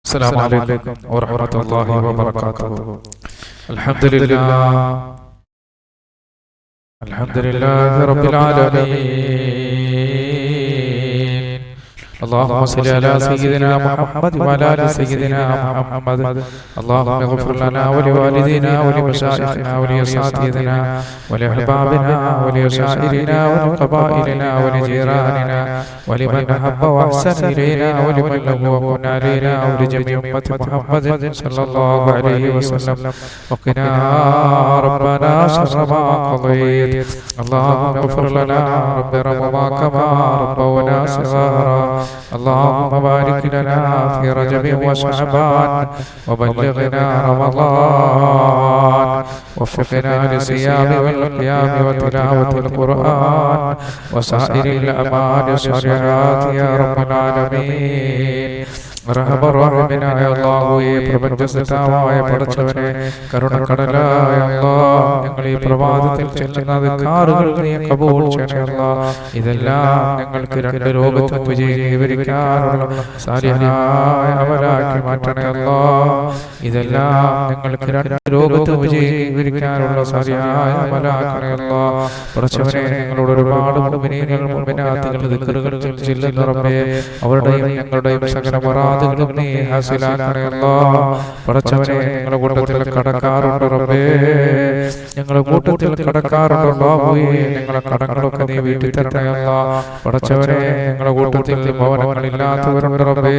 السلام عليكم ورحمة الله وبركاته. الحمد لله رب العالمين. اللهم صل على سيدنا محمد وعلى آل سيدنا محمد. اللهم اغفر لنا ولوالدينا ولمشايخنا ولأساتذتنا ولأحبابنا ولأشائرنا ولقبائلنا ولجيراننا ولمن أحب وأحسن إلينا ولمن له وكن علينا ولجميع أمة محمد صلى الله عليه وسلم. وقنا ربنا شر ما قضيت. اللهم اغفر لنا رب ارحمنا كما ربونا صغارا. اللهم بارك لنا في رجب وشعبان وبلغنا رمضان. وفقنا للصيام والقيام وتلاوة القرآن وسائر الأعمال الصالحات يا رب العالمين. റഹ്മാനായ അല്ലാഹുവേ, പ്രപഞ്ചസൃഷ്ടാവായ പടച്ചവനെ, കരുണക്കടലായ അല്ലാഹ്, ഞങ്ങൾ ഈ പ്രഭാതത്തിൽ ചെല്ലുന്ന ദിക്റുകൾ നീ കബൂൽ ചെയ്യണേ അല്ലാഹ്. ഇതെല്ലാം ഞങ്ങൾക്ക് രണ്ട് ലോകത്തും വിജയം കൈവരിക്കാനുള്ള സാലിഹായ അമലാക്കി മാറ്റണേ അല്ലാഹ്. ഇതെല്ലാം ഞങ്ങൾക്ക് രണ്ട് ലോകത്തും വിജയം കൈവരിക്കാനുള്ള സാലിഹായ അമലാക്കണേ അല്ലാഹ്. പടച്ചവനെ, ഞങ്ങളോട് ഒരുപാട് മുഅ്മിനീങ്ങൾ മുഅ്മിനാത്തുകൾ ദിക്റുകൾ ചൊല്ലുന്ന റബ്ബേ, അവരുടെയും ഞങ്ങളുടെയും സകല നീ ഹാസിലാക്കണേ അല്ലാഹ്. പടച്ചവനെ, ഞങ്ങളുടെ കൂട്ടത്തിൽ കടക്കാറുണ്ട് റബ്ബേ, ഞങ്ങളുടെ കൂട്ടത്തിൽ കടക്കാറുണ്ട് അല്ലാഹുവേ, ഞങ്ങളുടെ കടങ്ങളൊക്കെ നീ വീട്ടിൽ തരണേ അല്ലാഹ്. പടച്ചവനെ, ഞങ്ങളുടെ കൂട്ടത്തിൽ ഭവനങ്ങളില്ലാത്തവരുണ്ട് റബ്ബേ,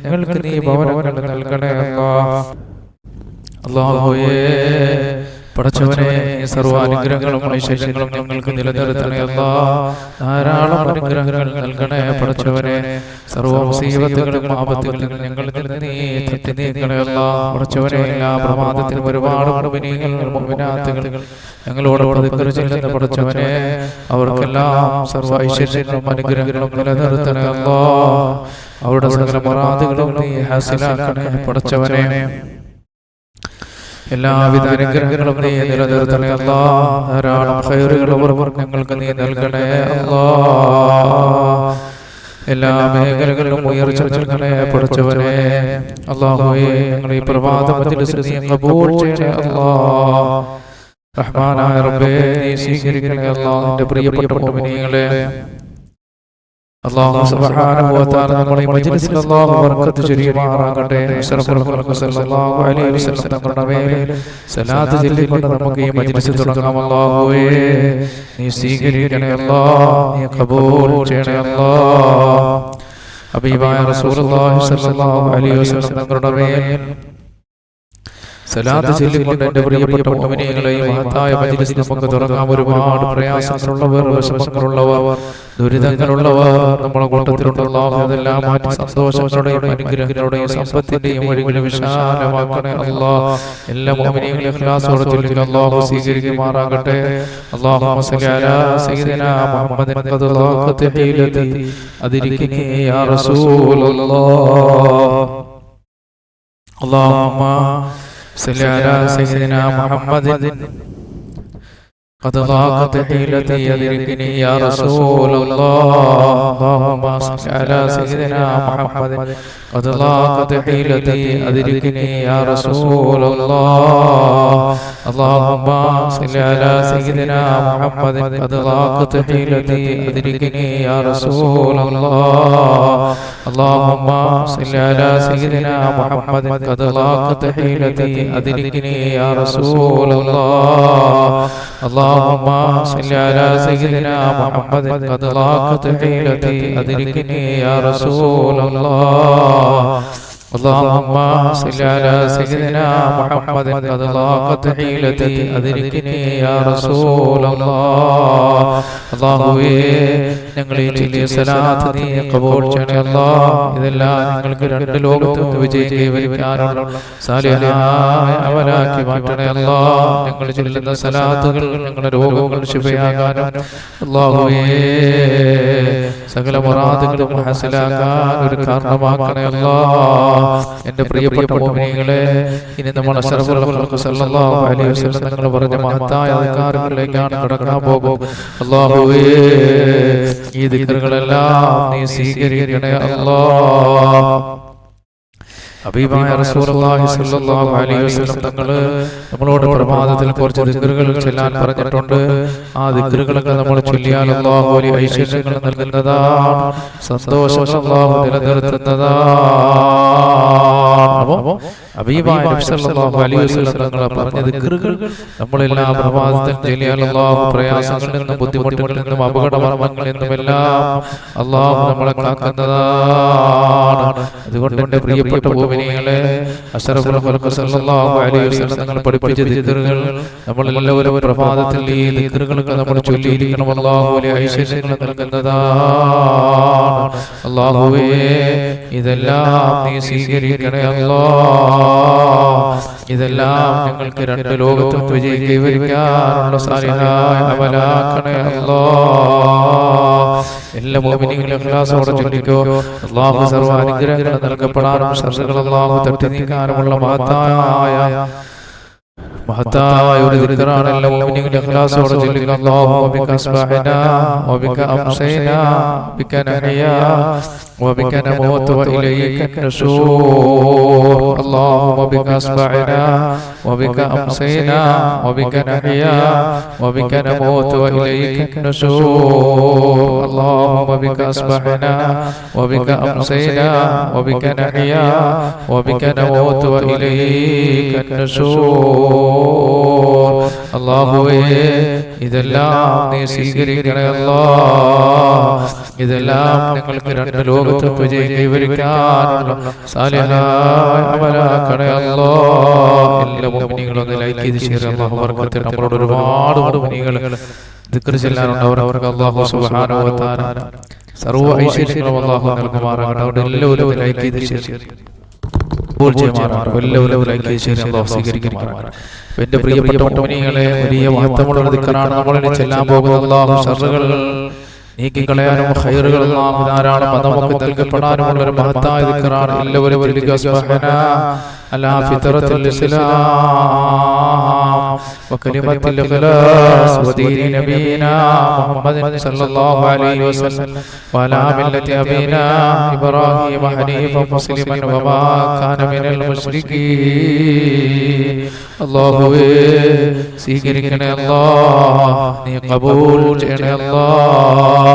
ഞങ്ങൾക്ക് നീ ഭവനങ്ങൾ നൽകണേ അല്ലാഹ്. അല്ലാഹുവേ, പടച്ചവനെ, സർവാനുഗ്രഹങ്ങളും ഐശ്വര്യങ്ങളും ഞങ്ങൾക്ക് നിലനിർത്തണേ അല്ലാഹ്. ധാരാളം അനുഗ്രഹങ്ങൾ നൽകണേ പടച്ചവനെ. സർവ്വ മുസീബത്തുകളും ആപത്തുകളിൽ നിന്ന് ഞങ്ങളിൽ നിന്ന് നീ തട്ടി നീക്കണേ അല്ലാഹ്. പടച്ചവനെ, എല്ലാ പ്രമാദത്തിലും ഒരുപാട് മുഅ്മിനീങ്ങൾ മുഅ്മിനാത്തുകൾ ഞങ്ങളോട് ദിക്ർ ചൊല്ലുന്ന പടച്ചവനെ, അവർക്കെല്ലാം സർവ്വ ഐശ്വര്യങ്ങളും അനുഗ്രഹങ്ങളും നിലനിർത്തണേ അല്ലാഹ്. അവരുടെ സകല മുറാദുകളും നീ ഹാസിലാക്കണേ പടച്ചവനെ. എല്ലാവിധ അനുഗ്രഹങ്ങളും നീ നിലനിർത്തണേ അല്ലാഹ്. ധാരാളം ഖൈറുകൾ ഞങ്ങൾക്ക് നീ നൽകണേ അല്ലാഹ്. എല്ലാ മേഖലകളിലും ഉയർച്ച നൽകണേ പടച്ചവനെ. അല്ലാഹുവേ, ഞങ്ങൾ ഈ പ്രഭാത മജ്‌ലിസ് നീ ഖബൂൽ ചെയ്യണേ അല്ലാഹ്. റഹ്മാനായ റബ്ബേ, നീ സ്വീകരിക്കണേ അല്ലാഹ്. നിന്റെ പ്രിയപ്പെട്ട മുഅ്മിനീങ്ങളെ, അല്ലാഹു സുബ്ഹാനഹു വ തആല നമ്മുടെ മജ്‌ലിസിൽ അല്ലാഹു ബർക്കത്ത് ചൊരിയുമാറാകട്ടെ. അഷ്റഫുൽ ഖൽഖ് സല്ലല്ലാഹു അലൈഹി വസല്ലം തങ്ങളുടെ മേൽ സലാത്ത് ചൊല്ലിക്കൊണ്ട് നമുക്ക് ഈ മജ്‌ലിസ് തുടങ്ങാം. അല്ലാഹുവേ, നീ സ്വീകരിക്കണേ അല്ലാഹ്, നീ ഖബൂൽ ചെയ്യണേ അല്ലാഹ്. ഹബീബായ റസൂലുള്ളാഹി സ്വല്ലല്ലാഹു അലൈഹി വസല്ലം തങ്ങളുടെ മേൽ സലാത്ത് ചൊല്ലിക്കൊണ്ട് എൻ്റെ പ്രിയപ്പെട്ട മുഅ്മിനീങ്ങളെ, ഈ മഹത്തായ മജ്‌ലിസ് നമുക്ക് തുറക്കാം. ഒരുപാട് പ്രയാസങ്ങളുള്ളവർ, വിഷമങ്ങളുള്ളവർ, ദുരിതങ്ങളുള്ളവർ നമ്മുടെ കൂട്ടത്തിലുണ്ട് അല്ലാഹു. അതെല്ലാം മാറ്റി സന്തോഷങ്ങളുടെയും അനുഗ്രഹങ്ങളുടെയും സമ്പത്തിന്റെയും വഴികൾ വിശാലമാക്കണേ അല്ലാഹ്. എല്ലാ മുഅ്മിനീങ്ങളും ഇഖ്ലാസോടെ ചൊല്ലുക. അല്ലാഹു സ്വീകരിക്കുമാറാകട്ടെ. അല്ലാഹുമ്മ സ്വല്ലി അലാ സയ്യിദിനാ മുഹമ്മദിൻ ഖദ് ളാഖത് ഹീലതി അദ്രിക്നി യാ റസൂലല്ലാഹ്. അല്ലാഹുമ്മ صل على سيدنا محمد قد ضاقت حيلتي أدركني يا رسول الله. اللهم صل على سيدنا محمد قد ضاقت حيلتي أدركني يا رسول الله. اللهم صل على سيدنا محمد قد ضاقت حيلتي أدركني يا رسول الله. اللهم صل على سيدنا محمد قد ضاقت حيلتي أدركني يا رسول الله. اللهم صل على سيدنا محمد قد ضاقت حيلتي أدركني يا رسول الله. اللهم صل على سيدنا محمد قد ضاقت حيلتي أدركني يا رسول الله. അല്ലാഹുവേ, ഞങ്ങളെ ചൊല്ലിയ സലാത്ത് നീ ഖബൂൽ ചെയ്യണേ അല്ലാഹ്. ഇതെല്ലാം ഞങ്ങൾക്ക് രണ്ട് ലോകത്തും വിജയം കൈവരിക്കാനുള്ള സാലിഹായ അമലാക്കി മാറ്റണേ അല്ലാഹ്. ഞങ്ങൾ ചൊല്ലുന്ന സലാത്തുകൾ ഞങ്ങളുടെ രോഗങ്ങൾ ശിഫയാകാനും അല്ലാഹുവേ, സകല മുറാദുകളും ഹാസിലാക്കാൻ ഒരു കാരണമാക്കണേ അല്ലാഹ്. എന്റെ പ്രിയപ്പെട്ട മുഅ്മിനീങ്ങളെ, ഇനി നമ്മൾ അഷ്റഫുൽ ഖൽഖ് സല്ലല്ലാഹു അലൈഹി വസല്ലം തങ്ങൾ പറഞ്ഞ മഹത്തായ അധികാരങ്ങളിലേക്കാണ് കടക്കാൻ പോകുന്നത്. അല്ലാഹുവേ, ഈ ദിക്റുകളെല്ലാം നീ സ്വീകരിക്കണേ അല്ലാഹ്. ഹബീബായ റസൂലുള്ളാഹി സ്വല്ലല്ലാഹു അലൈഹി വസല്ലം തങ്ങൾ നമ്മളോട് പ്രഭാതത്തിൽ കുറച്ച് ദിക്റുകൾ ചൊല്ലാൻ പറഞ്ഞിട്ടുണ്ട്. ആ ദിക്റുകളൊക്കെ നമ്മൾ ചൊല്ലിയാൽ അല്ലാഹു വലിയ ഐശ്വര്യങ്ങൾ നൽകുന്നതാണ്, സന്തോഷം അല്ലാഹു നിലനിർത്തുന്നതാണ്. ഹബീബായ നബി സല്ലല്ലാഹു അലൈഹി വസല്ലം തങ്ങൾ പറഞ്ഞ ദിക്റുകൾ നമ്മളെല്ലാ പ്രഭാതത്തിൽ ചൊല്ലിയാൽ അല്ലാഹു പ്രയാസങ്ങളിൽ നിന്നും ബുദ്ധിമുട്ടുകളിൽ നിന്നും അപകടമരണങ്ങളിൽ നിന്നുമെല്ലാം അല്ലാഹു നമ്മളെ കാക്കുന്നതാണ്. അതുകൊണ്ട് എൻ്റെ പ്രിയപ്പെട്ട മുഅ്മിനീങ്ങളെ, അഷ്റഫുൽ ഖൽഖ് സല്ലല്ലാഹു അലൈഹി വസല്ലം തങ്ങൾ പഠിപ്പിച്ച ദിക്റുകൾ നമ്മളെല്ലാവരും പ്രഭാതത്തിൽ ഈ ദിക്റുകളൊക്കെ നമ്മൾ ചൊല്ലിയിരിക്കണം. അല്ലാഹു വലിയ ഐശ്വര്യങ്ങൾ നൽകുന്നതാണ്. അല്ലാഹുവേ, ഇതെല്ലാം നീ സ്വീകരിക്കണേ അല്ലാഹ്. ഇതെല്ലാം ഞങ്ങൾക്ക് രണ്ട് ലോകത്തും വിജയം കൈവരിക്കാനുള്ള സാലിഹായ അമലാക്കണേ അല്ലാഹ്. എല്ലാ മുഅ്മിനീങ്ങളും ഇഖ്ലാസോടെ ചൊല്ലിക്കോ. അല്ലാഹു സർവ്വ അനുഗ്രഹങ്ങൾ നൽകപ്പെടാനും ശർറുകൾ അല്ലാഹു തട്ടി നീക്കാനുമുള്ള മഹത്തായ ഒരു ദിക്റാണ്. എല്ലാ മുഅ്മിനീങ്ങളും ഇഖ്ലാസോടെ ചൊല്ലിക്കോ. അല്ലാഹുമ്മ ബിക അസ്ബഹനാ വബിക അംസൈനാ ബിക നഹ്യാ وبك نموت وإليك النشور. اللهم بك أصبحنا وبك أمسينا وبك نحيا وبك نموت وإليك النشور. اللهم بك أصبحنا وبك أمسينا وبك نحيا وبك نموت وإليك النشور. അല്ലാഹുവേ, ഇതെല്ലാം നീ സ്വീകരിക്കണേ അല്ലാഹ്. ഇതെല്ലാം ഞങ്ങൾക്ക് രണ്ട് ലോകത്തും വിജയം കൈവരിക്കാനുള്ള സാലിഹായ അമലാക്കണേ അല്ലാഹ്. എല്ലാ മുഅ്മിനീങ്ങളും ഒന്ന് ലൈക്ക് ചെയ്ത് ഷെയർ ചെയ്യാം. അല്ലാഹു ബർക്കത്ത്. നമ്മളോട് ഒരുപാട് മുഅ്മിനീകൾ ദിക്ർ ചൊല്ലാനുണ്ട്. അവർക്ക് അല്ലാഹു സുബ്ഹാനഹു വ തആല സർവ്വ ഐശ്വര്യങ്ങളും അല്ലാഹു നൽകുമാറാകട്ടെ. അവിടെ എല്ലാവരും ലൈക്ക് ചെയ്ത് ഷെയർ ചെയ്യാം. എല്ലാവരും ലൈക്ക് ചെയ്ത് ഷെയർ ചെയ്യാം. അല്ലാഹു സ്വീകരിക്കുമാറാകട്ടെ. എന്റെ പ്രിയപ്പെട്ട മുഅ്മിനീങ്ങളെ, വലിയ മഹത്വമുള്ള ദിക്റാണ് നമ്മളിനി ചെല്ലാൻ പോകുന്നത്. അല്ലാഹു ശർറുകൾ നീക്കിക്കളയാനും ഖൈറുകൾ ധാരാളം നമുക്ക് നൽകപ്പെടാനുമുള്ള ഒരു മഹത്തായ ദിക്റാണ്. എല്ലാവരും അസ്ബഹനാ അലാ ഫിത്രത്തിൽ ഇസ്ലാം വകലിമത്തിൽ ഇഖ്ലാസ് വദീനി നബീനാ മുഹമ്മദ് സല്ലല്ലാഹു അലൈഹി വസല്ലം വഅലാ മില്ലത്തി അബീനാ ഇബ്രാഹീം ഹനീഫൻ മുസ്ലിമൻ വമാ കാന മിനൽ മുശ്രികീൻ. അല്ലാഹുവേ, സ്വീകരിക്കണേ അല്ലാഹ്, നീ ഖബൂൽ ചെയ്യണേ അല്ലാഹ്.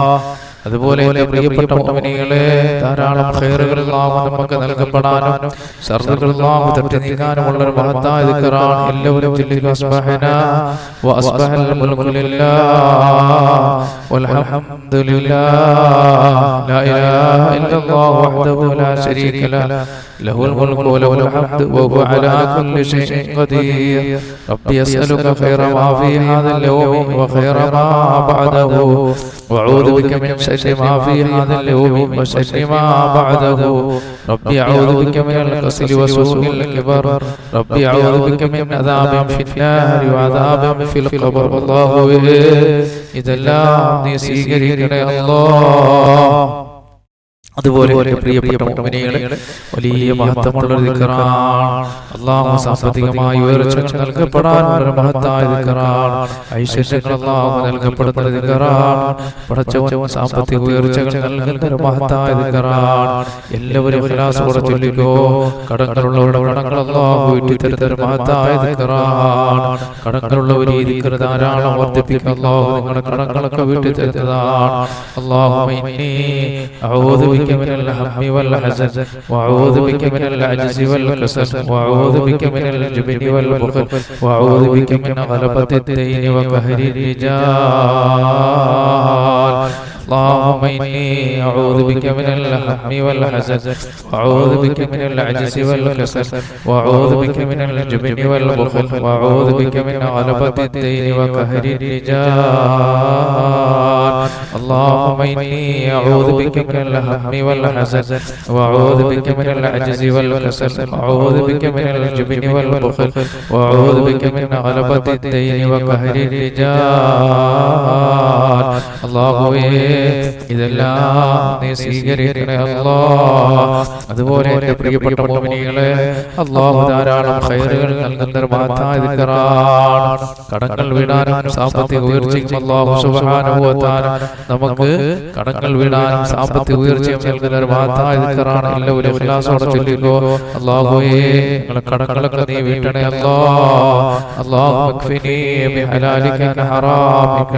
അതുപോലെ എൻ്റെ പ്രിയപ്പെട്ട മുഅ്മിനീങ്ങളെ, ധാരാളം ഖൈറുകൾ നമുക്ക് നൽകപ്പെടാനും ശർറുകൾ തട്ടി നീക്കാനുമുള്ള ഒരു മഹത്തായ ദിക്റാണ്. എല്ലാവരും ചൊല്ലുക. അസ്ബഹനാ വ അസ്ബഹൽ മുൽകു ലില്ലാഹ് വൽഹംദുലില്ലാഹ് ലാ ഇലാഹ ഇല്ലല്ലാഹു വഹ്ദഹു ലാ ശരീക ലഹു ലഹുൽ മുൽകു വലഹുൽ ഹംദു വഹുവ അലാ കുല്ലി ഷൈഇൻ ഖദീർ. റബ്ബി അസ്അലുക ഖൈറ മാ ഫീ ഹാദൽ യൗമി വ ഖൈറ മാ ബഅദഹു വഅഊദു ബിക മിൻ شر ما في هذا اليوم وشر ما بعده. ربي أعوذ بك من الكسل وسوء الكبر. ربي أعوذ بك من عذاب في النار وعذاب في القبر. الله ഇതെല്ലാം നീ സ്വീകരിക്കണേ അല്ലാഹ്. അതുപോലെ എൻ്റെ പ്രിയപ്പെട്ട മുഅ്മിനീങ്ങളെ, വലിയ മഹത്വമുള്ള ദിക്റാണ്. അല്ലാഹു സാമ്പത്തികമായി ഉയർച്ചകൾ നൽകപ്പെടാനുള്ള മഹത്തായ ദിക്റാണ്. ഐശ്വര്യങ്ങൾ അല്ലാഹു നൽകപ്പെടുന്ന ദിക്റാണ്. പടച്ചവൻ സാമ്പത്തിക ഉയർച്ചകൾ നൽകുന്ന മഹത്തായ ദിക്റാണ്. എല്ലാവരും ഇഖ്ലാസോടെ ചൊല്ലിക്കോ. കടങ്ങളുള്ളവരുടെ കടങ്ങൾ അല്ലാഹു വീട്ടിത്തരുന്ന മഹത്തായ ദിക്റാണ്. കടങ്ങളുള്ളവർ ഈ ദിക്ർ ധാരാളം വർദ്ധിപ്പിക്കുക. അല്ലാഹു നിങ്ങളുടെ കടങ്ങളൊക്കെ വീട്ടിത്തരുന്നതാണ്. അല്ലാഹുമ്മ ഇന്നി അഊദു من الهم والحزن وأعوذ بك من العجز والكسل وأعوذ بك من الجبن والبخل وأعوذ بك من غلبة الدين وقهر الرجال. اللهم إني أعوذ بك من الهم والحزن وأعوذ بك من العجز والكسل وأعوذ بك من الجبن والبخل وأعوذ بك من غلبة الدين وقهر الرجال. اللهم إني أعوذ بك من الهم والحزن وأعوذ بك من العجز والكسل وأعوذ بك من الجبن والبخل وأعوذ بك من غلبة الدين وقهر الرجال. അല്ലാഹുവേ ഇതെല്ലാം നീ സ്വീകരിക്കണേ അല്ലാ. അതുപോലെ എൻ്റെ പ്രിയപ്പെട്ട മുഅ്മിനീങ്ങളെ, അല്ലാഹു ധാരാളം ഖൈറുകൾ നൽകുന്ന ഒരു മഹത്തായ ദിക്റാണ്. കടങ്ങൾ വീടാനും സാമ്പത്തിക ഉയർച്ചയ്ക്കും അല്ലാഹു സുബ്ഹാനഹു വ തആല നമുക്ക് കടങ്ങൾ വീടാനും സാമ്പത്തിക ഉയർച്ചയും നൽകുന്ന ഒരു മഹത്തായ ദിക്റാണ്. എല്ലാവരും ഇഖ്ലാസോടെ ചൊല്ലിക്കോ. അല്ലാഹുവേ ഞങ്ങളുടെ കടങ്ങളൊക്കെ നീ വീട്ടണേ അല്ലാ. അല്ലാഹുമ്മ ക്ഫിനി ബിഹലാലിക അൻ ഹറാമിക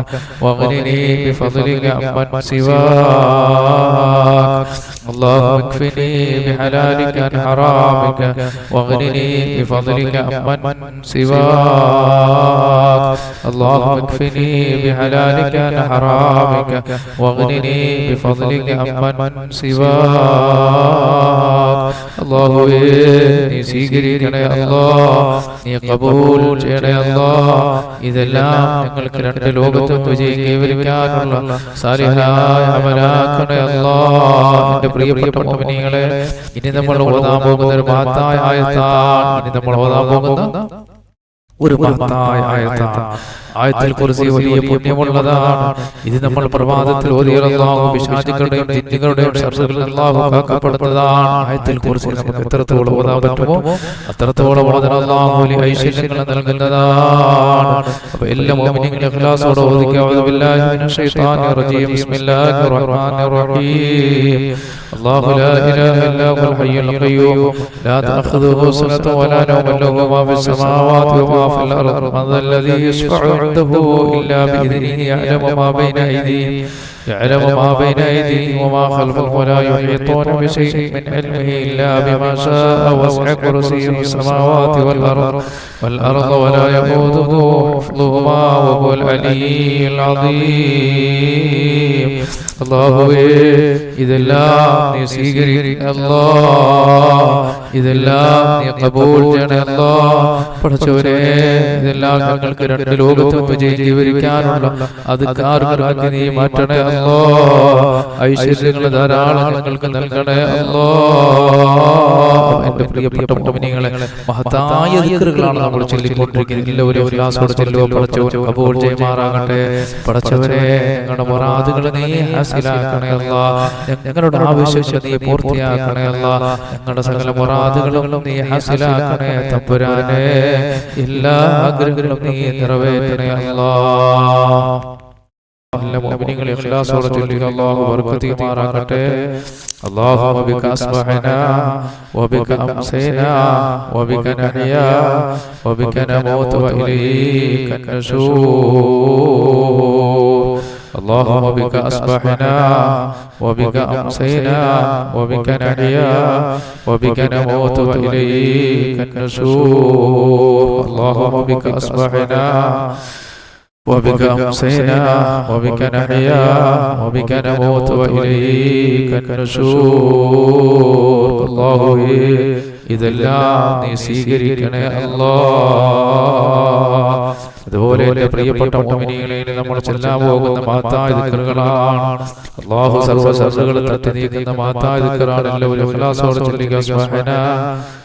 വഗ്നിനി ബിഫദ്ലിക അമ്മൻ സിവാക. اللهم اكفني بحلالك عن حرامك واغنني بفضلك عمن سواك. اللهم اكفني بحلالك عن حرامك واغنني بفضلك عمن سواك. അല്ലാഹുവേ നീ സ്വീകരിക്കണേ അല്ലാ, നീ ഖബൂൽ ചെയ്യണേ അല്ലാ. ഇതെല്ലാം ഞങ്ങൾക്ക് രണ്ട് ലോകത്തും വിജയം കൈവരിക്കാനുള്ള സാലിഹായ അമലാക്കണേ അല്ലാ. എൻ്റെ പ്രിയപ്പെട്ട മുഅ്മിനീങ്ങളെ, ഇനി നമ്മൾ ഓതാൻ പോകുന്ന ഒരു മഹത്തായ ആയത്താണ്. ഇനി നമ്മൾ ഓതാൻ പോകുന്ന ഒരു മഹത്തായ ആയത്താണ്. ആയത്തുൽ കുർസി വലിയ പുണ്യമുള്ളതാണ്. ഇത് നമ്മൾ പ്രഭാതത്തിൽ ഓതിയാൽ അല്ലാഹു പിശാചുകളുടെയും ജിന്നുകളുടെയും ശർറുകളിൽ അല്ലാഹു കാക്കപ്പെടുന്നതാണ്. ആയത്തുൽ കുർസി നമുക്ക് എത്രത്തോളം ഓതാൻ പറ്റുമോ അത്രത്തോളം ഓതാൻ അല്ലാഹു വലിയ ഐശ്വര്യങ്ങൾ നൽകുന്നതാണ്. അപ്പോൾ എല്ലാ മുഅ്മിനീങ്ങളും ഇഖ്ലാസോടെ ഓതിക്കുക. അഊദു ബില്ലാഹി മിനശ് ശൈത്വാനിർ റജീം. ബിസ്മില്ലാഹിർ റഹ്മാനിർ റഹീം. അല്ലാഹു ലാ ഇലാഹ ഇല്ലാ ഹുവൽ ഹയ്യുൽ ഖയ്യൂം ലാ തഅഖുദുഹു സിനത്തുൻ വലാ നൗമുൻ ലഹു മാ ഫിസ് സമാവാതി വമാ ഫിൽ അർദ് മൻ ദല്ലദീ യശ്ഫഉ عنده إلا بإذنه يعلم ما بين أيديهم وما خلفهم ولا يحيطون بشيء من علمه إلا بما شاء وسع كرسيه السماوات والأرض ولا يؤوده حفظهما وهو العلي العظيم. അല്ലാഹുവേ ഇതെല്ലാം നീ സ്വീകരിക്കണേ അല്ലാ, ഇതെല്ലാം നീ ഖബൂൽ ചെയ്യണേ അല്ലാ. പടച്ചവനെ ഇതെല്ലാം ഞങ്ങൾക്ക് രണ്ട് ലോകത്തും വിജയം കൈവരിക്കാനുള്ള അധികാരങ്ങളാക്കി നീ മാറ്റണേ അല്ലാ. ഐശ്വര്യങ്ങൾ ധാരാളം ഞങ്ങൾക്ക് നൽകണേ അല്ലാ. എൻ്റെ പ്രിയപ്പെട്ട മുഅ്മിനീങ്ങളെ, മഹത്തായ ദിക്റുകളാണ് നമ്മൾ ചൊല്ലിക്കൊണ്ടിരിക്കുന്നത്. എല്ലാവരും ഇഖ്ലാസോടെ ചൊല്ലുക. പടച്ചവൻ ഖബൂൽ ചെയ്യുമാറാകട്ടെ. പടച്ചവനെ ഞങ്ങളുടെ മുറാദുകൾ നീ ഹാസിലാക്കണേ അല്ലാ. ഞങ്ങളുടെ ആവശ്യങ്ങൾ നീ പൂർത്തിയാക്കണേ അല്ലാ. ഞങ്ങളുടെ സകല മുറാദുകളും നീ ഹാസിലാക്കണേ തമ്പുരാനെ. എല്ലാ ആഗ്രഹങ്ങളും നീ നിറവേറ്റണേ അല്ലാ. എല്ലാ മുഅ്മിനീങ്ങളും ഇഖ്ലാസോടെ ചൊല്ലുക. അല്ലാഹു ബർക്കത്ത് ചെയ്യുമാറാകട്ടെ. اللهم بك أصبحنا وبك أمسينا وبك نحيا وبك نموت وإليك النشور. اللهم بك أصبحنا وبك أمسينا وبك نحيا وبك نموت وإليك النشور. اللهم بك أصبحنا وبك أمسينا وبك نحيا وبك نموت وإليك النشور. അല്ലാഹുവേ ഇതെല്ലാം നീ സ്വീകരിക്കണേ അല്ലാ. അതുപോലെ എൻ്റെ പ്രിയപ്പെട്ട മുഅ്മിനീങ്ങളെ, നമ്മൾ ചെല്ലാൻ പോകുന്ന മഹത്തായ ദിക്റുകളാണ്. അല്ലാഹു സർവ്വ ശർറുകളും തട്ടി നീക്കുന്ന മഹത്തായ ദിക്റാണ്. എല്ലാവരും ഇഖ്ലാസോടെ ചൊല്ലുക. സുബ്ഹാനാ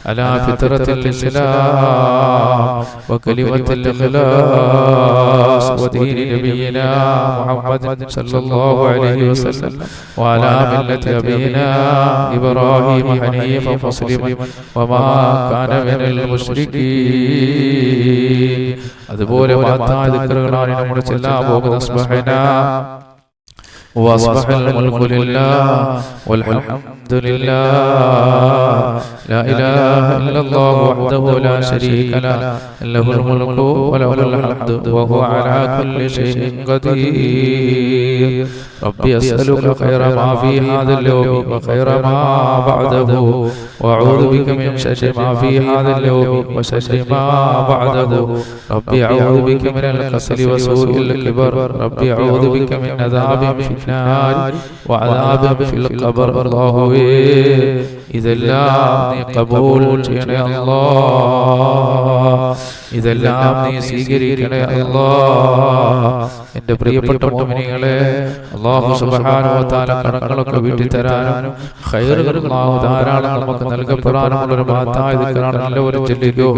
അലാ ഫിത്രത്തിൽ ഇസ്ലാം വകലിമത്തിൽ ഇഖ്ലാസ് വദീനി നബിയിനാ മുഹമ്മദ് സല്ലല്ലാഹു അലൈഹി വസല്ലം വഅലാ മില്ലത്തി അബീനാ ഇബ്രാഹീം ഹനീഫൻ മുസ്ലിമൻ വമാ കാന മിനൽ മുശ്രികീൻ. അതുപോലെ മഹത്തായ ദിക്റുകളാണ് നമ്മൾ ചെല്ലാൻ പോകുന്ന. സുബ്ഹാനാ وأصبح الملك لله والحمد لله لا إله إلا الله وحده لا شريك له له الملك وله الحمد وهو على كل شيء قدير. ربي أسألك خير ما في هذا اليوم وخير ما بعده وأعوذ بك من شر ما في هذا اليوم وشر ما بعده. ربي أعوذ بك من الكسل وسوء الكبر. ربي أعوذ بك من عذاب في النار وعذاب في القبر. الله ഇതെല്ലാം നീ ഖബൂൽ ചെയ്യണേ അല്ലാഹ്. ഇതെല്ലാം നീ സ്വീകരിക്കണേ അല്ലാഹ്. എൻ്റെ പ്രിയപ്പെട്ട മുഅ്മിനീങ്ങളെ, അല്ലാഹു സുബ്ഹാനഹു വ തആല കടങ്ങളൊക്കെ വീട്ടി തരാനും ഖൈറുകൾ അല്ലാഹു ധാരാളം നമുക്ക് നൽകപ്പെടാനുമുള്ള ഒരു മഹത്തായ ദിക്റാണ്. എല്ലാവരും ചൊല്ലിക്കോ.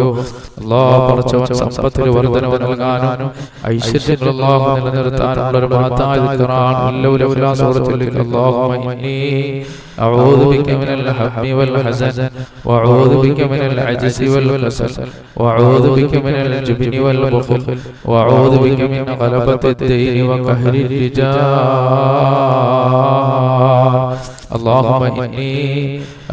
അല്ലാഹു പടച്ചവൻ സമ്പത്തിൽ വർദ്ധനവ് നൽകാനും ഐശ്വര്യങ്ങൾ അല്ലാഹു നിലനിർത്താനുള്ള ഒരു മഹത്തായ ദിക്റാണ്. എല്ലാവരും ഇഖ്ലാസോടെ ചൊല്ലിക്കോ. അല്ലാഹുമ്മ ഇന്നി അഊദു ബിക മിനൽ ഹമ്മി വൽ ഹസൻ വഅഊദു ബിക മിനൽ അജ്സി വൽ കസൽ വഅഊദു ബിക മിനൽ ജുബ്നി വൽ ബുഖൽ വഅഊദു ബിക മിൻ ഗലബത്തി الدين وقهر الرجال اللهم إني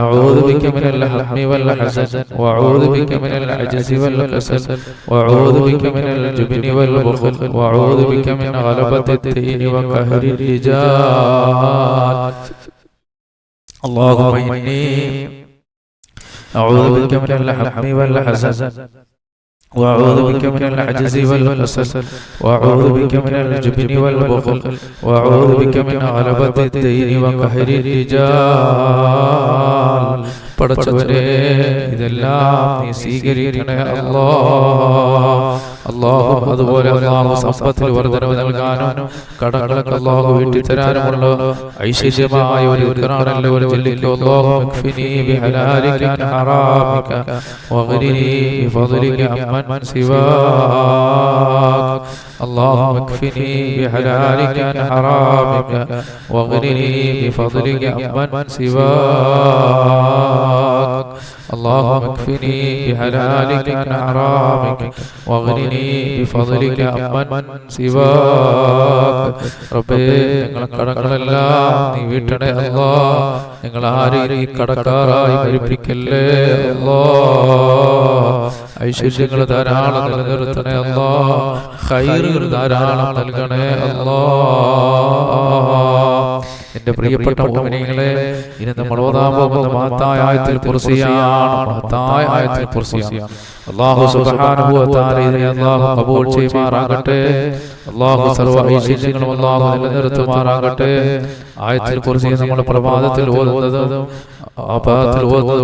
أعوذ بك من الهم والحزن وأعوذ بك من العجز والكسل وأعوذ بك من الجبن والبخل وأعوذ بك من غلبة الدين وقهر الرجال اللهم إني أعوذ بك من الهم والحزن وأعوذ بك من العجز والكسل وأعوذ بك من الجبن والبخل وأعوذ بك من غلبة الدين وقهر الرجال പടച്ചവനെ ഇതെല്ലാം നീ സ്വീകരിക്കണേ അല്ലാഹ്. അല്ലാഹു അതുപോലെ അല്ലാഹു സമ്പത്തിൽ വർദ്ധനവ് നൽകാനും കടങ്ങളൊക്കെ അല്ലാഹു വീട്ടി തരാനുമുള്ള ഐശ്വര്യമായ ഒരു ദിക്റാണല്ലോ. ഒരു ചൊല്ലിക്കോ. അല്ലാഹു മക്ഫിനി ബിഹലാലിക അൻ ഹറാമിക വഗ്നിനി ബിഫദ്ലിക അമ്മൻ സിവാക اللهم اكفني بحلالك عن حرامك واغنني بفضلك عمن سواك اللهم اكفني بحلالك عن حرامك واغنني بفضلك عمن سواك ربي ഞങ്ങളുടെ കടങ്ങളെല്ലാം നീ വീട്ടണേ അല്ലാഹ്. ഞങ്ങൾ ആരെയും നീ കടക്കാരായി മരിപ്പിക്കല്ലേ അല്ലാഹ്. ഐശ്വര്യങ്ങൾ ധാരാളം നിലനിർത്തണേ അല്ലാഹ്. ഖൈറുകൾ ധാരാളം നൽകണേ അല്ലാഹ്. എന്റെ പ്രിയപ്പെട്ട മുഅ്മിനീങ്ങളെ, ഇനി നമ്മൾ ഓതാൻ പോകുന്ന മഹത്തായ ആയത്തുൽ കുർസിയാണ്. മഹത്തായ ആയത്തുൽ കുർസിയാണ്. അല്ലാഹു സുബ്ഹാനഹു വ തആല ഇതിനെ അല്ലാഹു ഖബൂൽ ചെയ്യുമാറാകട്ടെ. അല്ലാഹു സർവ്വ ഐശ്വര്യങ്ങളും അല്ലാഹു നിലനിർത്തുമാറാകട്ടെ. ആയത്തുൽ കുർസി നമ്മൾ പ്രഭാതത്തിൽ ഓതുന്നത്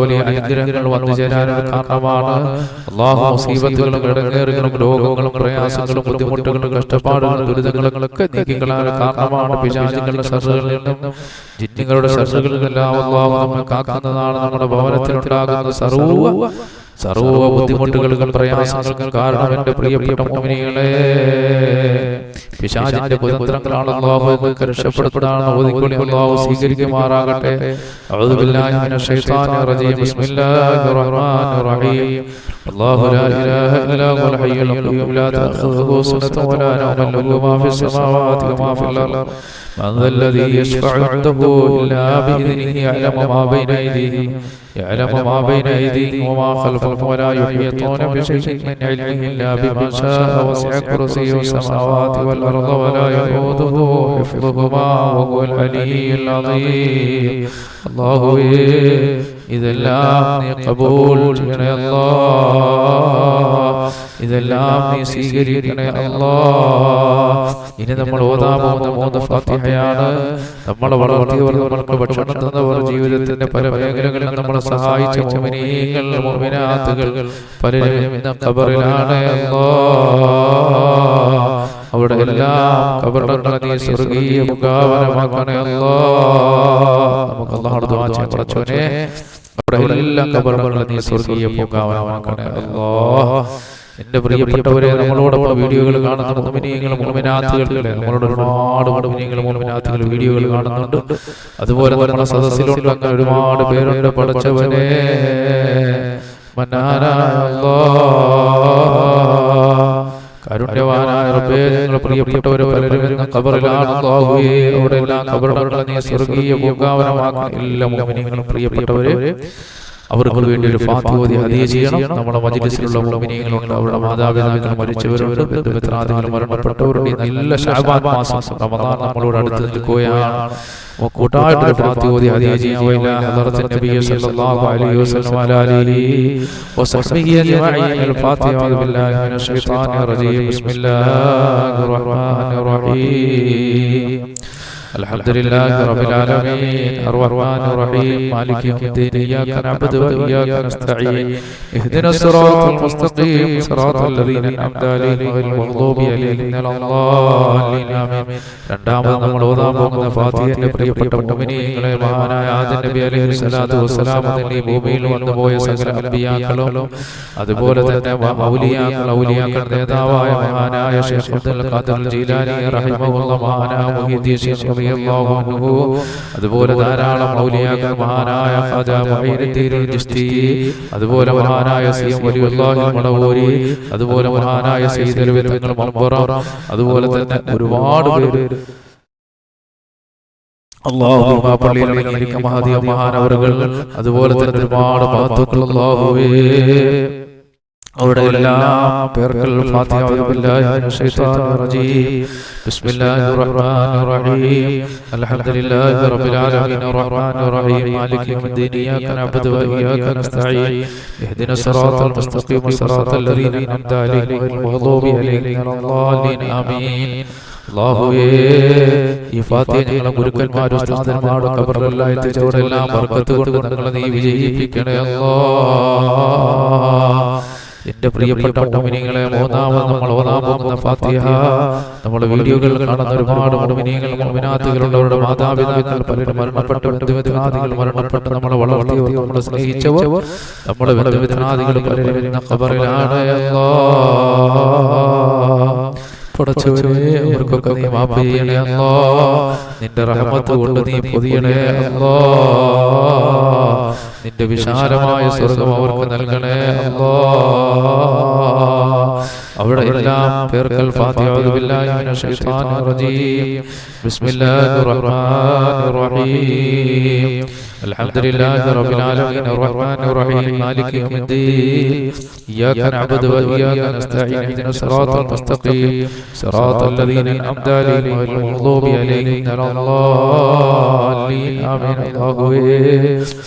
വലിയ അനുഗ്രഹങ്ങൾ വന്നു ചേരാനുള്ള കാരണമാണ്. അല്ലാഹു മുസീബത്തുകളും ഇടങ്ങേറുകളും രോഗങ്ങളും പ്രയാസങ്ങളും ബുദ്ധിമുട്ടുകളും കഷ്ടപ്പാടുകളും ദുരിതങ്ങളൊക്കെ നീക്കിക്കളയാൻ കാരണമാണ്. പിശാചുക്കളുടെ ശർറുകളിൽ നിന്നും ജിന്നുകളുടെ ശർറുകളിൽ നിന്നെല്ലാം അല്ലാഹു നമ്മെ കാക്കുന്നതാണ്. നമ്മുടെ ഭവനത്തിലുണ്ടാകുന്ന സർവ്വ ബുദ്ധിമുട്ടുകൾക്കും പ്രയാസങ്ങൾക്കും കാരണം എൻ്റെ പ്രിയപ്പെട്ട മുഅ്മിനീങ്ങളെ പിശാചിന്റെ കുതന്ത്രങ്ങളാണ്. അല്ലാഹു നിങ്ങൾക്ക് രക്ഷപ്പെടുത്താനാണ്. ഓതിക്കൊള്ളി. അല്ലാഹു സ്വീകരിക്കുമാറാകട്ടെ. അഊദു ബില്ലാഹി മിനശ് ശൈത്വാനിർ റജീം. ബിസ്മില്ലാഹിർ റഹ്മാനിർ റഹീം. അല്ലാഹു ലാ ഇലാഹ ഇല്ലാ ഹുവൽ ഹയ്യുൽ ഖയ്യൂം ലാ തഅഖുദുഹു സിനത്തുൻ വലാ നൗമുൻ ലഹു മാ ഫിസ് സമാവാതി വമാ ഫിൽ അർദ് من ذا الذي يشفع عنده إلا بإذنه يعلم ما بين أيديهم وما خلفهم ولا يحيطون بشيء من علمه إلا بما شاء وسع كرسيه السماوات والأرض ولا يؤوده حفظهما وهو العلي العظيم الله ഇതെല്ലാം നീ ഖബൂൽ ചെയ്യണേ അല്ലാഹ്. ഇതെല്ലാം നീ സ്വീകരിക്കണേ അല്ലാഹ്. ഇനി നമ്മൾ ഓതാൻ പോകുന്ന 3 ഫാത്തിഹയാണ്. നമ്മളെ വളർത്തിയവർ, നമ്മൾക്ക് ഭക്ഷണം തന്നവർ, ജീവിതത്തിന്റെ പല മേഖലകളിലും നമ്മളെ സഹായിച്ച മുഅ്മിനീങ്ങൾ മുഅ്മിനാത്തുകൾ പലരും ഇന്ന് ഖബറിലാണ് അല്ലാഹ്. അവിടെ എല്ലാം ഖബറുകളെ നീ സ്വർഗീയ മുഖാവനമാക്കണേ അല്ലാഹ്. നമുക്ക് അല്ലാഹുവോട് ദുആ ചെയ്യാം. പടച്ചോനെ അവിടെ എല്ലാ ഖബറുകളെ നീ സ്വർഗീയ മുഖാവനമാക്കണേ അല്ലാഹ്. എന്റെ പ്രിയപ്പെട്ടവരെ, നമ്മളോടൊപ്പം വീഡിയോകൾ കാണുന്ന മുഅ്മിനീങ്ങളും മുഅ്മിനാത്തുകളിലെ നമ്മളോട് ഒരുപാട് മുഅ്മിനീങ്ങളും മുഅ്മിനാത്തുകൾ വീഡിയോകൾ കാണുന്നുണ്ട്. അതുപോലെ നമ്മുടെ സദസ്സിലുണ്ട് അങ്ങനെ ഒരുപാട് പേരുണ്ട്. പടച്ചവനെ മന്നാനായ അല്ലാഹ്, കാരുണ്യവാനായ റബ്ബേ, ഞങ്ങളുടെ പ്രിയപ്പെട്ടവരെ പലരും എന്ന ഖബറിലാണ് അല്ലാഹുവേ. അവിടെ എല്ലാ ഖബറുകളെ നീ സ്വർഗീയ പൂങ്കാവനമാക്കണം. എല്ലാ മുഅ്മിനീങ്ങളും പ്രിയപ്പെട്ടവരെ അവർക്ക് വേണ്ടി ഒരു ഫാത്തിഹ ഓതി ഹദിയ ചെയ്യണം. നമ്മുടെ മജ്ലിസിലുള്ള മുഅ്മിനീങ്ങളുണ്ട്, അവരുടെ മാതാപിതാക്കൾ മരിച്ചവരുണ്ട്, ബന്ധുമിത്രാദികൾ മരണപ്പെട്ടവരുണ്ട്. നല്ല ശഅബാൻ മാസം റമദാൻ നമ്മളോട് അടുത്ത് നിൽക്കുകയാണ്. കൂട്ടായിട്ട് ഫാത്തിഹ ഓതി ഹദിയ ചെയ്യാൻ വൈല ഹദറത്ത് നബി സല്ലല്ലാഹു അലൈഹി വസല്ലം അലാലിഹി വസഹ്ബിഹി അജ്മഈൻ. അൽ-ഫാത്തിഹ. അഊദു ബില്ലാഹി മിനശ് ശൈത്വാനിർ റജീം. ബിസ്മില്ലാഹിർ റഹ്മാനിർ റഹീം. الحمدلله رب العالمين الرحمن الرحيم مالك يوم الدين إياك نعبد وإياك نستعين اهدنا الصراط المستقيم صراط الذين أنعمت عليهم غير المغضوب عليهم ولا الضالين آمين. രണ്ടാമത് നമ്മൾ ഓതാൻ പോകുന്ന ഫാത്തിഹയുടെ പ്രിയപ്പെട്ട മുഅ്മിനീങ്ങളെ മഹാനായ ആദം നബി അലൈഹി സ്വലാത്തു വസ്സലാം ഈ ഭൂമിയിൽ വന്നുപോയ സകല അംബിയാക്കളും അതുപോലെ തന്നെ ഔലിയാക്കൾ നേതാവായ മഹാനായ ശൈഖ് അബ്ദുൽ ഖാദിർ ജീലാനി റഹിമഹുല്ലാഹ് മഹാനായ മുഹീദ്ദീൻ ശൈഖ് റളിയല്ലാഹു അൻഹു അതുപോലെ ധാരാളം ഔലിയാക്കൾ മഹാനായ ഖാജ മുഈനുദ്ദീൻ ചിശ്തി അതുപോലെ മഹാനായ സിയം വലിയുല്ലാഹി മടവൂരി അതുപോലെ മഹാനായ സയ്യിദ് അലവി തങ്ങൾ മമ്പറം അതുപോലെ തന്നെ ഒരുപാട് പേര് അല്ലാഹുമ്മ പള്ളിയിലടങ്ങിയിരിക്കുന്ന മഹാനവറുകൾ അതുപോലെ തന്നെ ഒരുപാട് മഹത്തുക്കൾ അല്ലാഹുവേ അവരുടെ എല്ലാ പേർക്കൽ ഫാത്തിഹ ബില്ലാഹി മിനശ് ശൈത്വാനിർ റജീം ബിസ്മില്ലാഹിർ റഹ്മാനിർ റഹീം അൽഹംദുലില്ലാഹി റബ്ബിൽ ആലമീൻ അർറഹ്മാനിർ റഹീം മാലികി യൗമിദ്ദീൻ ഇയ്യാക നഅബ്ദു വ ഇയ്യാക നസ്തഈൻ ഇഹ്ദിനസ് സിറാത്തൽ മുസ്തഖീം സിറാത്തൽ ലദീന അൻഅംത അലൈഹിം ഗൈറിൽ മഗ്ദൂബി അലൈഹിം വലദ്ദാലിൻ ആമീൻ. അല്ലാഹുവേ ഈ ഫാത്തിഹ ഞങ്ങളെ ഗുരുക്കന്മാരും ഉസ്താദന്മാരുടെ ഖബറിലെല്ലാം എത്തിച്ചവരെല്ലാം ബർക്കത്ത് കൊണ്ട് ഞങ്ങളെ നീ വിജയിപ്പിക്കണേ അല്ലാഹ്. എന്റെ പ്രിയപ്പെട്ട മുഅ്മിനീങ്ങളെ മൂന്നാമത് നമ്മൾ ഓതാൻ പോകുന്ന ഫാത്തിഹ നമ്മുടെ വീഡിയോകൾ കാണുന്ന ഒരുപാട് മുഅ്മിനീങ്ങൾ മുഅ്മിനാത്തുകളുള്ളവരുടെ മാതാപിതാക്കൾ പലരും മരണപ്പെട്ടു, ബന്ധുമിത്രാദികൾ മരണപ്പെട്ടു, നമ്മളെ വളർത്തിയവർ, നമ്മളെ സ്നേഹിച്ചവർ, നമ്മുടെ ബന്ധുമിത്രാദികൾ പലരും ഇന്ന് ഖബറിലാണ് അല്ലാഹ്. പടച്ചവനെ അവർക്കൊക്കെ നീ മാഫ് ചെയ്യണേ അല്ലാഹ്. നിന്റെ റഹ്മത്ത് കൊണ്ട് നീ പൊതിയണേ അല്ലാഹ്. നിന്റെ വിശാലമായ സ്വർഗം അവർക്ക് നൽകണേ അല്ലാഹ്. അവിടെ എല്ലാം പേർക്കൽ ഫാത്തിഹ ബില്ലാഹി മിനശ് ശൈത്വാനിർ റജീം ബിസ്മില്ലാഹിർ റഹ്മാനിർ റഹീം അൽഹംദുലില്ലാഹി റബ്ബിൽ ആലമീൻ അർറഹ്മാനിർ റഹീം മാലികി യൗമിദ്ദീൻ ഇയ്യാക നഅബ്ദു വ ഇയ്യാക നസ്തഈൻ ഇഹ്ദിനസ് സിറാത്തൽ മുസ്തഖീം സിറാത്തൽ ലദീന അൻഅംത അലൈഹിം ഗൈറിൽ മഗ്ദൂബി അലൈഹിം വലദ്ദാലിൻ ആമീൻ. അല്ലാഹുവേ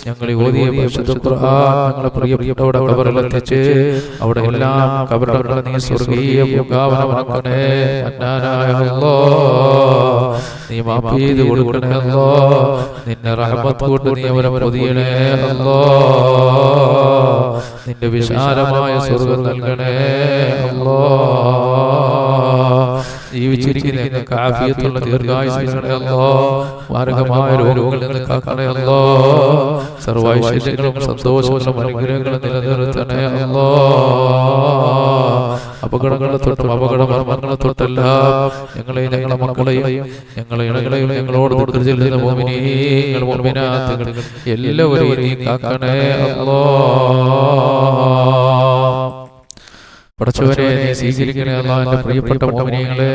ഞങ്ങളെ ഓതിയ പരിശുദ്ധ ഖുർആൻ ഞങ്ങളെ പ്രിയപ്പെട്ടവരുടെ ഖബറിലെത്തിച്ച് അവിടെ എല്ലാം ഖബറുകളെ നീ സ്വർഗ്ഗീയ പൂങ്കാവനമാക്കണേ മന്നാനായ അല്ലാഹ്. നീ മാഫ് ചെയ്ത് കൊടുക്കണേ അല്ലാഹ്. നിന്റെ റഹ്മത്ത് കൊണ്ട് നീ അവരെ പൊതിയണേ അല്ലാഹ്. നിന്റെ വിശാലമായ സ്വർഗ്ഗം നൽകണേ അല്ലാഹ്. ജീവിച്ചിരിക്കുന്ന ഞങ്ങൾക്ക് ആഫിയത്തുള്ള ദീർഘായുസ്സ് നൽകണേ അല്ലാഹ്. മാരകമായ രോഗങ്ങളിൽ നിന്ന് കാക്കണേ അല്ലാഹ്. സർവൈശ്വര്യങ്ങളും സന്തോഷങ്ങളും അനുഗ്രഹങ്ങളും നിലനിർത്തണേ അല്ലാഹ്. അപകടങ്ങളെ തൊട്ടും അപകടമർമ്മങ്ങളെ തൊട്ടെല്ലാം ഞങ്ങളെയും ഞങ്ങളുടെ മക്കളെയും ഞങ്ങളെ ഇണകളെയും ഞങ്ങളോട് ചെല്ലുന്ന മുഅ്മിനീങ്ങൾ മുഅ്മിനാത്തുകൾ എല്ലാവരെയും നീ കാക്കണേ അല്ലാഹ്. പടച്ചവനെ നീ സ്വീകരിക്കണേ അല്ലാഹ്. എൻ്റെ പ്രിയപ്പെട്ട മുഅ്മിനീങ്ങളെ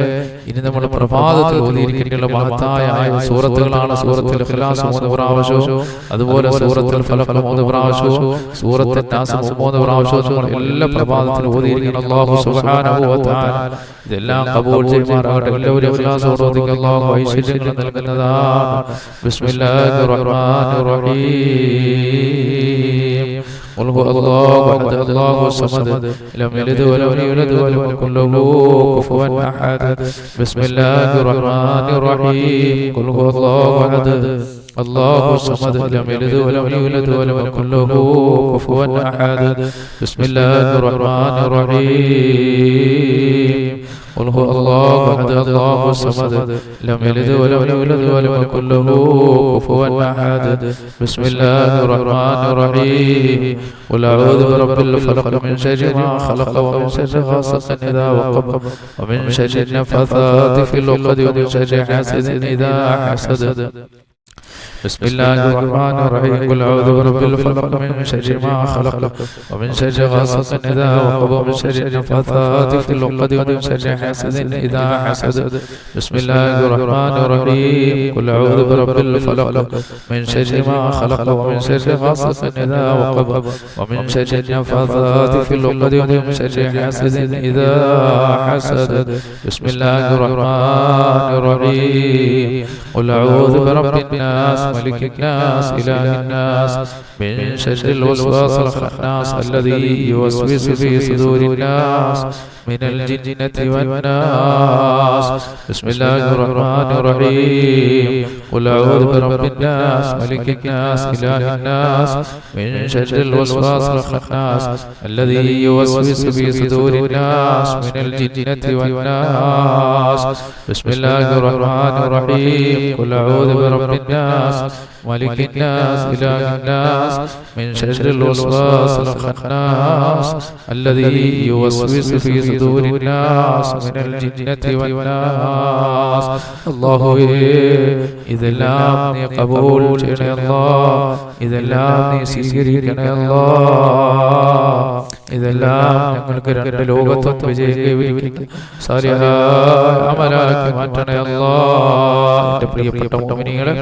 ഇനി നമ്മൾ പ്രഭാതത്തിൽ ഓതിയിരിക്കേണ്ട മഹത്തായ സൂറത്തുകളാണ് സൂറത്തുൽ ഇഖ്ലാസ് 3 പ്രാവശ്യവും അതുപോലെ സൂറത്തുൽ ഫലഖ് 3 പ്രാവശ്യവും സൂറത്തുൽ നാസ് 3 പ്രാവശ്യവും നമ്മൾ എല്ലാ പ്രഭാതത്തിലും ഓതിയിരിക്കണം. അല്ലാഹു സുബ്ഹാനഹു വ തആല ഇതെല്ലാം ഖബൂൽ ചെയ്യുമാറാകട്ടെ. എല്ലാവരും ഇഖ്ലാസോടെ ഓതിക്കുക. അല്ലാഹു ഐശ്വര്യങ്ങൾ നൽകുന്നതാണ്. ബിസ്മില്ലാഹിർ റഹ്മാനിർ റഹീം ഖുൽ ഹുവല്ലാഹു അഹദ് അല്ലാഹു സമദ് ലം യലിദ് വലം യൂലദ് വലം യകുൽ ലഹു കുഫുവൻ അഹദ്. ബിസ്മില്ലാഹിർ റഹ്മാനിർ റഹീം ഖുൽ ഹുവല്ലാഹു അഹദ് അല്ലാഹു സമദ് ലം യലിദ് വലം യൂലദ് വലം യകുൽ ലഹു കുഫുവൻ അഹദ്. ബിസ്മില്ലാഹിർ റഹ്മാനിർ റഹീം قل هو الله أحد الله الصمد لم يلد ولم يولد ولم يكن له كفوا أحد. بسم الله الرحمن الرحيم قل أعوذ برب الفلق من شر ما خلق ومن شر غاسق إذا وقب ومن شر النفاثات في العقد ومن شر حاسد إذا حسد. بسم الله الرحمن الرحيم قل أعوذ برب الفلق من شر ما خلق ومن شر غاسق إذا وقب ومن شر النفاثات في العقد ومن شر حاسد إذا حسد. بسم الله الرحمن الرحيم قل أعوذ برب الفلق من شر ما خلق ومن شر غاسق إذا وقب ومن شر النفاثات في العقد ومن شر حاسد إذا حسد. بسم الله الرحمن الرحيم قل أعوذ برب الناس ملك الناس إله الناس من شر الوسواس الخناس الذي يوسوس في صدور الناس من الجنة والناس. بسم الله الرحمن الرحيم. قل أعوذ برب الناس ملك الناس إله الناس من شر الوسواس الخناس الذي يوسوس في صدور الناس من الجنة والناس. بسم الله الرحمن الرحيم. قل أعوذ برب الناس ملك الناس إله الناس من شر الوسواس الخناس الذي يوسوس في صدور الناس من الجنة والناس. الله ഇതെല്ലാം നീ കബൂൽ ചെയ്യണേ അല്ലാഹ്. ഇതെല്ലാം നീ സ്വീകരിക്കണേ അല്ലാഹ്. ഇതെല്ലാം ഞങ്ങൾക്ക് രണ്ട് ലോകത്തും വിജയം കൈവരിക്കുന്ന സാലിഹായ അമലാക്കി മാറ്റണേ അല്ലാഹ്. എൻ്റെ പ്രിയപ്പെട്ട മുഅ്മിനീങ്ങളെ,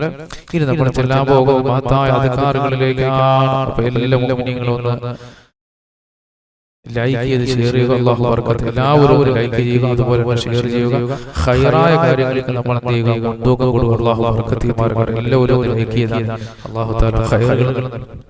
ഇനി നമ്മൾ ചെല്ലാൻ പോകുന്ന മഹത്തായ അധികാരങ്ങളിലേക്കാണ്. അപ്പോൾ എല്ലാ മുഅ്മിനീങ്ങളും ഒന്ന് ലൈക്ക് ചെയ്ത് ഷെയർ ചെയ്യുക. അല്ലാഹു ബർക്കത്ത്. എല്ലാവരും ലൈക്ക് ചെയ്യുക, അതുപോലെ ഷെയർ ചെയ്യുക. ഖൈറായ കാര്യങ്ങൾക്ക് നമ്മൾ എന്ത് ചെയ്യുക, മുൻതൂക്കം കൊടുക്കുക. അല്ലാഹു ബർക്കത്ത് ചെയ്യുമാറാകട്ടെ. എല്ലാവരും ലൈക്ക് ചെയ്താൽ അല്ലാഹു തആല ഖൈറുകൾ നൽകും.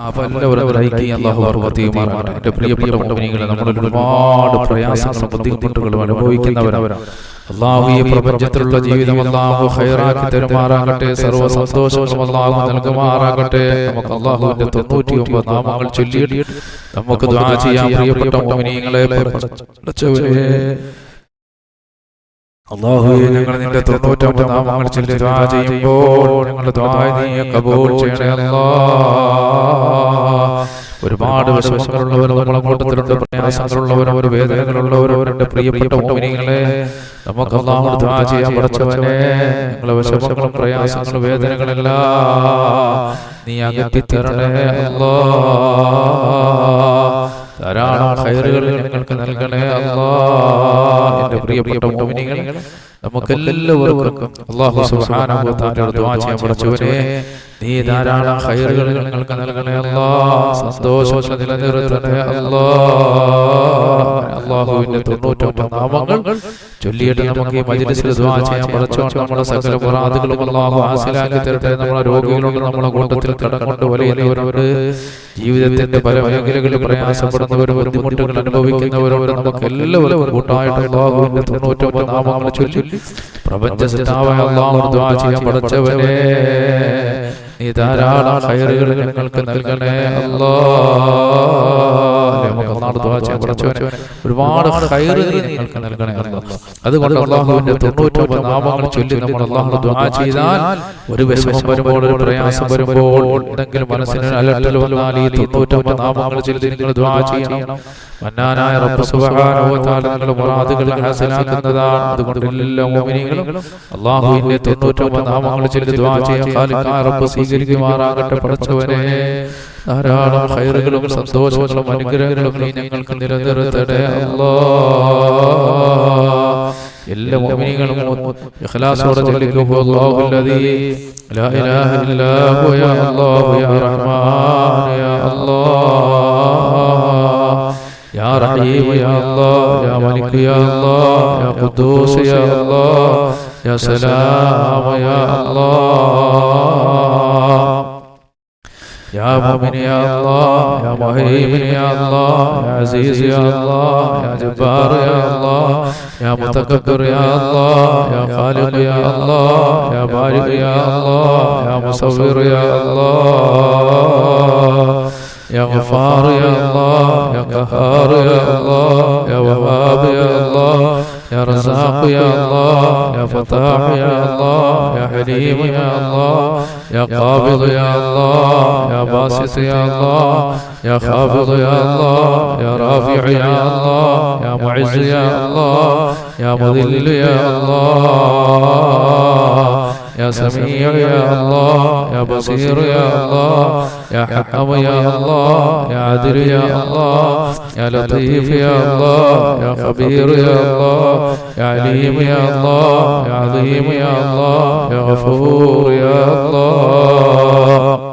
അപ്പോൾ എല്ലാവരും ലൈക്ക് ചെയ്യുക. അല്ലാഹു ബർക്കത്ത് ചെയ്യുമാറാകട്ടെ. എൻ്റെ പ്രിയപ്പെട്ട മുഅ്മിനീങ്ങളെ, നമ്മൾ ഒരുപാട് പ്രയാസങ്ങളും ബുദ്ധിമുട്ടുകളും അനുഭവിക്കുന്നവരാണ്. അല്ലാഹു ഈ പ്രപഞ്ചത്തിലുള്ള ജീവിതം അല്ലാഹു ഖൈറാക്കി തരുമാറാകട്ടെ. സർവ്വ സന്തോഷങ്ങളും അല്ലാഹു നൽകുമാറാകട്ടെ. നമുക്ക് അല്ലാഹുവിന്റെ 99 നാമങ്ങൾ ചൊല്ലിയിട്ട് നമുക്ക് ദുആ ചെയ്യാം. പ്രിയപ്പെട്ട മുഅ്മിനീങ്ങളെ, പടച്ചവനെ അല്ലാഹുവേ, ഞങ്ങൾ നിന്റെ 99 നാമങ്ങൾ ചൊല്ലി ദുആ ചെയ്യുമ്പോൾ ഞങ്ങളുടെ ദുആ നീ കബൂൽ ചെയ്യണേ അല്ലാഹ്. ഒരുപാട് വിഷമങ്ങളുള്ളവർ നമ്മളെ കൂട്ടത്തിലുണ്ട്, പ്രയാസങ്ങളുള്ളവർ, വേദനകളുള്ളവരുടെ പ്രിയപ്പെട്ട മുഅ്മിനീങ്ങളെ, നമുക്ക് അല്ലാഹുവോട് ദുആ ചെയ്യാൻ. പടച്ചവനെ, ഞങ്ങളുടെ വിഷമങ്ങളും പ്രയാസങ്ങളും വേദനകളെല്ലാം നീ അകറ്റി തരണേ അല്ലാഹ്. ധാരാളം ഖൈറുകൾ ഞങ്ങൾക്ക് നൽകണേ അല്ലാഹ്. എൻ്റെ പ്രിയപ്പെട്ട മുഅ്മിനീങ്ങളെ, നമുക്കെല്ലാവർക്കും അല്ലാഹു സുബ്ഹാനഹു വ തആലയോട് ദുആ ചെയ്യാൻ. പടച്ചവനെ, നീ ധാരാളം ഖൈറുകൾ ഞങ്ങൾക്ക് നൽകണേ അല്ലാഹ്. സന്തോഷങ്ങൾ നിലനിർത്തണേ അല്ലാഹ്. അല്ലാഹുവിന്റെ 99 നാമങ്ങൾ ചൊല്ലിയിട്ട് നമുക്ക് ഈ മജ്ലിസിൽ ദുആ ചെയ്യാൻ. പടച്ചവൻ നമ്മുടെ സകല മുറാദുകളും അല്ലാഹു ഹാസിലാക്കി തരട്ടെ. നമ്മുടെ രോഗികളുണ്ട്, നമ്മുടെ കൂട്ടത്തിൽ കടം കൊണ്ട് വലയുന്നവരുണ്ട്, ജീവിതത്തിന്റെ പല മേഖലകളിൽ പ്രയാസപ്പെടുന്നവരും ബുദ്ധിമുട്ടുകൾ അനുഭവിക്കുന്നവരുണ്ട്. നമുക്ക് എല്ലാവർക്കും കൂട്ടായിട്ട് അല്ലാഹുവിന്റെ 99 നാമങ്ങൾ ചൊല്ലി പ്രപഞ്ച സൃഷ്ടാവായ അല്ലാഹുവോട് ദുആ ചെയ്യാൻ. പടച്ചവനെ, നീ ധാരാളം ഖൈറുകൾ ഞങ്ങൾക്ക് നൽകണേ അല്ലാഹ്. നമുക്ക് അല്ലാഹുവോട് ദുആ ചെയ്യാൻ. പടച്ചവനെ, ഒരുപാട് ഖൈറ് നീ ഞങ്ങൾക്ക് നൽകണേ അല്ലാഹ്. അതുകൊണ്ട് അല്ലാഹുവിന്റെ 99 നാമങ്ങൾ ചൊല്ലി നമ്മൾ അല്ലാഹുവോട് ദുആ ചെയ്താൽ, ഒരു വിഷമം വരുമ്പോൾ, ഒരു പ്രയാസം വരുമ്പോൾ, എന്തെങ്കിലും മനസ്സിന് അലട്ടൽ വന്നാൽ ഈ 99 നാമങ്ങൾ ചൊല്ലി നിങ്ങൾ ദുആ ചെയ്യണം. മന്നാനായ റബ്ബ് സുബ്ഹാനഹു വ തആല നിങ്ങളുടെ മുറാദുകൾ ഹാസിലാക്കുന്നതാണ്. അതുകൊണ്ട് എല്ലാ മുഅ്മിനീങ്ങളും അല്ലാഹുവിന്റെ 99 നാമങ്ങൾ ചൊല്ലി ദുആ ചെയ്യാൻ. ഖാലിഖായ റബ്ബ് സ്വീകരിക്കുമാറാകട്ടെ. പടച്ചവനെ, ധാരാളം ഖൈറുകളും സന്തോഷങ്ങളും അനുഗ്രഹങ്ങളും നീ ഞങ്ങൾക്ക് നിലനിർത്തണേ അല്ലാഹ്. എല്ലാ മുഅ്മിനീങ്ങളും ഇഖ്ലാസോടെ ചൊല്ലിക്കൂ. അല്ലാഹുല്ലദീ ലാ ഇലാഹ ഇല്ലാ ഹുവ യാ അല്ലാഹു യാ റഹ്മാൻ യാ അല്ലാഹ് യാ റഹീം യാ അല്ലാഹ് യാ മലിക് യാ അല്ലാഹ് യാ ഖുദ്ദൂസ് യാ അല്ലാഹ് യാ സലാം യാ അല്ലാഹ് യാ മുഅ്മിൻ യാ അല്ലാഹ് യാ മുഹൈമിൻ യാ അല്ലാഹ് യാ അസീസ് യാ അല്ലാഹ് യാ ജബ്ബാർ യാ അല്ലാഹ് യാ മുതകബ്ബിർ യാ അല്ലാഹ് യാ ഖാലിഖ് യാ അല്ലാഹ് യാ ബാരിക് യാ അല്ലാഹ് യാ മുസവ്വിർ യാ അല്ലാഹ് യാ ഗഫാർ യാ അല്ലാഹ് യാ ഖഹാർ യാ അല്ലാഹ് യാ വഹാബ് യാ അല്ലാഹ് യാ റസാഖ് യാ അല്ലാഹ് യാ ഫതാഹ് യാ അല്ലാഹ് യാ ഹലീം യാ അല്ലാഹ് യാ ഖാബിദ് യാ അല്ലാഹ് യാ ബാസിത് യാ അല്ലാഹ് യാ ഖാബിദ് യാ അല്ലാഹ് യാ റാഫിഅ് യാ അല്ലാഹ് യാ മുഇസ് യാ അല്ലാഹ് യാ മുദില്ല് യാ അല്ലാഹ് يا سميع يا الله يا بصير يا الله يا حكم يا الله يا عدل يا الله يا لطيف يا الله يا خبير يا الله يا عليم يا الله يا عظيم يا الله يا غفور يا الله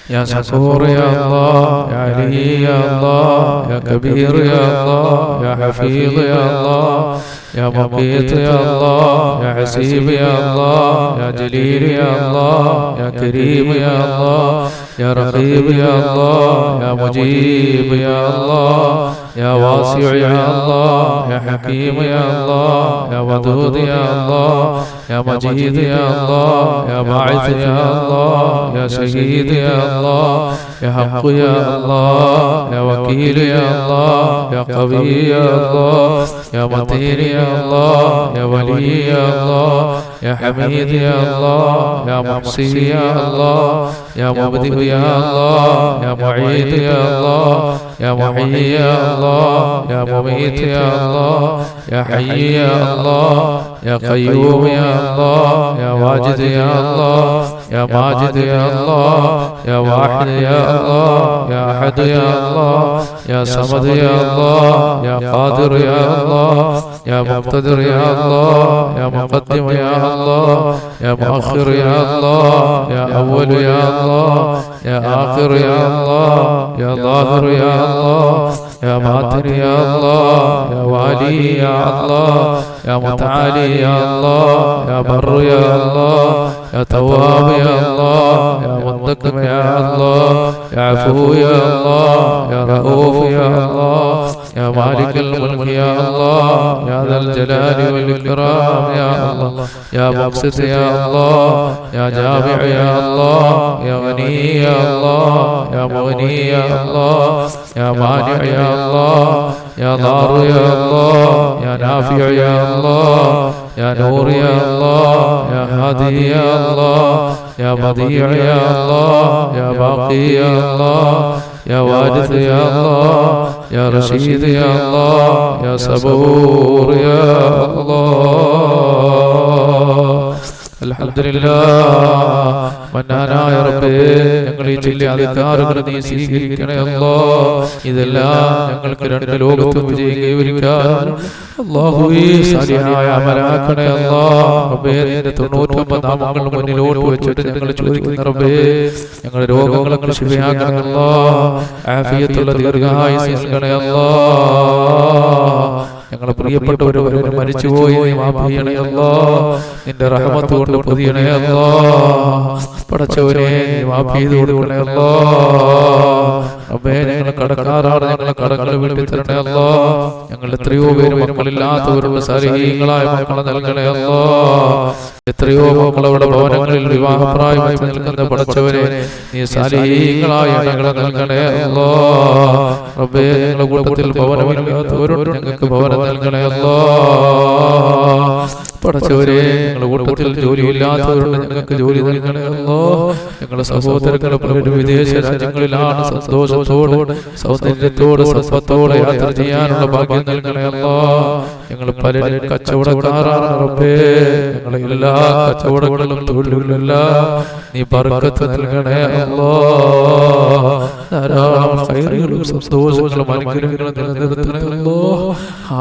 يا شكور يا الله يا علي يا الله يا كبير يا الله يا حفيظ يا الله يا مقيت يا الله يا حسيب يا الله يا جليل يا الله يا كريم يا الله يا رقيب يا الله يا مجيب يا الله يا واسع يا الله يا حكيم يا الله يا ودود يا الله يا مجيد يا الله يا باعث يا الله يا شهيد يا الله يا حق يا الله يا وكيل يا الله يا قوي يا الله يا متين يا الله يا ولي يا الله يا حميد يا الله يا محصي يا الله يا مبدئ يا الله يا معيد يا الله يا محيي يا الله يا مميت يا الله يا حي يا الله يا قيوم يا الله يا واجد يا الله يا ماجد يا الله يا واحد يا الله يا أحد يا الله يا صمد يا الله يا قادر يا الله يا مقتدر يا الله يا مقدم يا الله يا مؤخر يا الله يا أول يا الله يا آخر يا الله يا ظاهر يا الله يا باطن يا الله يا والي يا الله يا متعالي يا الله يا بر يا الله يا تواب يا الله يا منتقم يا الله يا عفو يا الله يا رؤوف يا الله يا مالك الملك يا الله يا ذا الجلال والإكرام يا الله يا مقسط يا الله يا جامع يا الله يا غني يا الله يا مغني يا الله يا مانع يا الله يا ضار يا الله يا نافع يا الله يا نور يا الله يا هادي يا الله يا بديع يا الله يا باقي يا الله يا وارث يا الله يا رشيد يا الله يا صبور يا الله അൽഹംദുലില്ലാഹ് മന്നാനായ റബ്ബേ ഞങ്ങൾ ഈ ചൊല്ലിയ അധികാരങ്ങൾ നീ സ്വീകരിക്കണേ അല്ലാഹ് ഇതെല്ലാം ഞങ്ങൾക്ക് രണ്ട് ലോകത്തും വിജയം കൈവരിക്കാൻ അല്ലാഹുവേ സാലിഹായ അമലാക്കണേ അല്ലാഹ് റബ്ബേ നിന്റെ 99 നാമങ്ങൾ മുന്നിലോട്ട് വെച്ചിട്ട് ഞങ്ങൾ ചോദിക്കുന്ന റബ്ബേ ഞങ്ങളുടെ രോഗങ്ങളെ ശിഫയാക്കണേ അല്ലാഹ് ആഫിയത്തുള്ള ദീർഘായുസ്സ് നൽകണേ അല്ലാഹ് ഞങ്ങളെ പ്രിയപ്പെട്ടവർ മരിച്ചുപോയി മാഫ് ചെയ്യണേ അല്ലാഹ് നിന്റെ റഹ്മത്ത് കൊണ്ട് പൊതിയണേ അല്ലാഹ് പടച്ചവനെ മാഫ് ചെയ്തു കൊടുക്കണേ അല്ലാഹ് റബ്ബേ ഞങ്ങളെ കടക്കാരാണ് ഞങ്ങളെ കടങ്ങൾ വീട്ടി തരണേ അല്ലാഹ് ഞങ്ങൾ എത്രയോ പേര് മക്കളില്ലാത്തവരുള്ള സാലിഹീങ്ങളായ മക്കളെ നൽകണേ അല്ലാഹ് എത്രയോ മക്കളവിടെ ഭവനങ്ങളിൽ വിവാഹപ്രായമായി നിൽക്കുന്ന പടച്ചവരെ നീ സാലിഹീങ്ങളായ ഞങ്ങളെ നൽകണേ അല്ലാഹ് റബ്ബേ ഞങ്ങളുടെ കൂട്ടത്തിൽ ഭവനമില്ലാത്തവരോട് ഞങ്ങൾക്ക് ഭവനം നൽകണേ അല്ലാഹ് പടച്ചവരെ ഞങ്ങളുടെ കൂട്ടത്തിൽ ജോലിയില്ലാത്തവരുണ്ട് ഞങ്ങൾക്ക് ജോലി നൽകണേ അല്ലാഹ് ഞങ്ങളുടെ സഹോദരങ്ങൾ പലരും വിദേശ രാജ്യങ്ങളിലാണ് സന്തോഷത്തോടെ സൗന്ദര്യത്തോടെ സമ്പത്തോടെ യാത്ര ചെയ്യാനുള്ള ഭാഗ്യം നൽകണേ അല്ലാഹ് ഞങ്ങൾ പലരും കച്ചവടക്കാരാണ് റബ്ബേ ഞങ്ങളെ എല്ലാ കച്ചവടങ്ങളിലും തൊഴിലുകളിലെല്ലാം നീ ബർക്കത്ത് നൽകണേ അല്ലാഹ് ധാരാളം ഖൈറുകളും സന്തോഷങ്ങളും അനുഗ്രഹങ്ങളും നിലനിർത്തണേ അല്ലാഹ്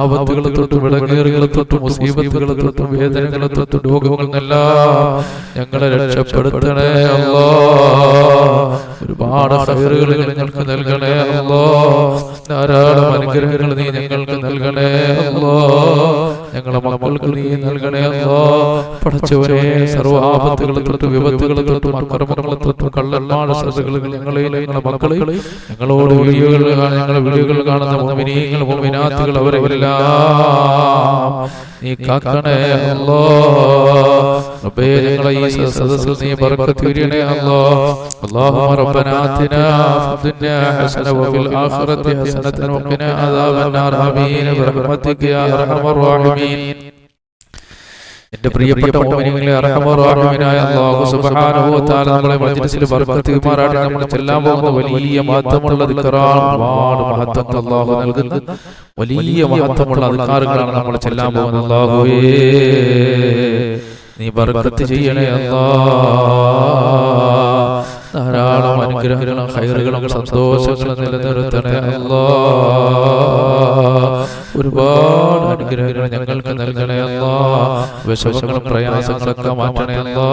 ആപത്തുകളെ തൊട്ട് വിടങ്ങേറുകളെ തൊട്ട് മുസീബത്തുകളെ തൊട്ട് വേദനകളെ തൊട്ട് രോഗങ്ങളെല്ലാം ഞങ്ങളെ രക്ഷപ്പെടുത്തണേ അല്ലാഹ് ഒരുപാട് ഖൈറുകൾ ഞങ്ങൾക്ക് നൽകണേ അല്ലാഹ് ധാരാളം അനുഗ്രഹങ്ങൾ നീ ഞങ്ങൾക്ക് നൽകണേ അല്ലാഹ് ഞങ്ങളുടെ മക്കൾക്ക് നീ നൽകണേ അല്ലാഹ് പടച്ചവനെ സർവ്വ ആപത്തുകളെ തൊട്ട് വിപത്തുകളെ തൊട്ട് അക്രമങ്ങളെ തൊട്ട് കള്ളന്മാരുടെ ശ്രദ്ധകളിൽ ഞങ്ങളെയും ഞങ്ങളുടെ മക്കളെ ഞങ്ങളോട് ഞങ്ങളുടെ വീഡിയോകൾ കാണുന്ന മുഅ്മിനീങ്ങൾ മുഅ്മിനാത്തുകൾ അവരെല്ലാം നീ കാക്കണേ അല്ലാഹ് റബ്ബേ ഞങ്ങളെ ഈ സദസ്സിൽ നീ ബർക്കത്ത് ചൊരിയണേ അല്ലാഹ് അല്ലാഹുമ്മ റബ്ബനാ ആതിനാ ഫിദ്ദുനിയാ ഹസന വഫിൽ ആഖിറതി ഹസനത വഖിനാ അദാബന്നാർ ആമീൻ ബിറഹ്മതിക യാ അർഹമർ റഹീമീൻ എന്റെ പ്രിയപ്പെട്ട മുഅ്മിനീങ്ങളെ അർഹമർ റഹീമീനായ അല്ലാഹു സുബ്ഹാനഹു വ തആല നമ്മളെ മജ്ലിസിൽ ബർക്കത്ത് ചെയ്യുമാറാകട്ടെ നമ്മൾ ചെല്ലാൻ പോകുന്ന വലിയ മഹത്വമുള്ള ദിക്റാണ് ഒരുപാട് മഹത്വങ്ങൾ അല്ലാഹു നൽകുന്ന വലിയ മഹത്വമുള്ള അധികാരങ്ങളാണ് നമ്മൾ ചെല്ലാൻ പോകുന്നത് അല്ലാഹുവേ നീ ബർക്കത്ത് ചെയ്യണേ അല്ലാ. ധാരാളം അനുഗ്രഹങ്ങളും ഖൈറുകളും സന്തോഷങ്ങളും നിലനിർത്തണേ അല്ലാ. ഒരുപാട് അനുഗ്രഹങ്ങൾ ഞങ്ങൾക്ക് നൽകണേ അല്ലാ. വിഷമങ്ങളും പ്രയാസങ്ങളൊക്കെ മാറ്റണേ അല്ലാ.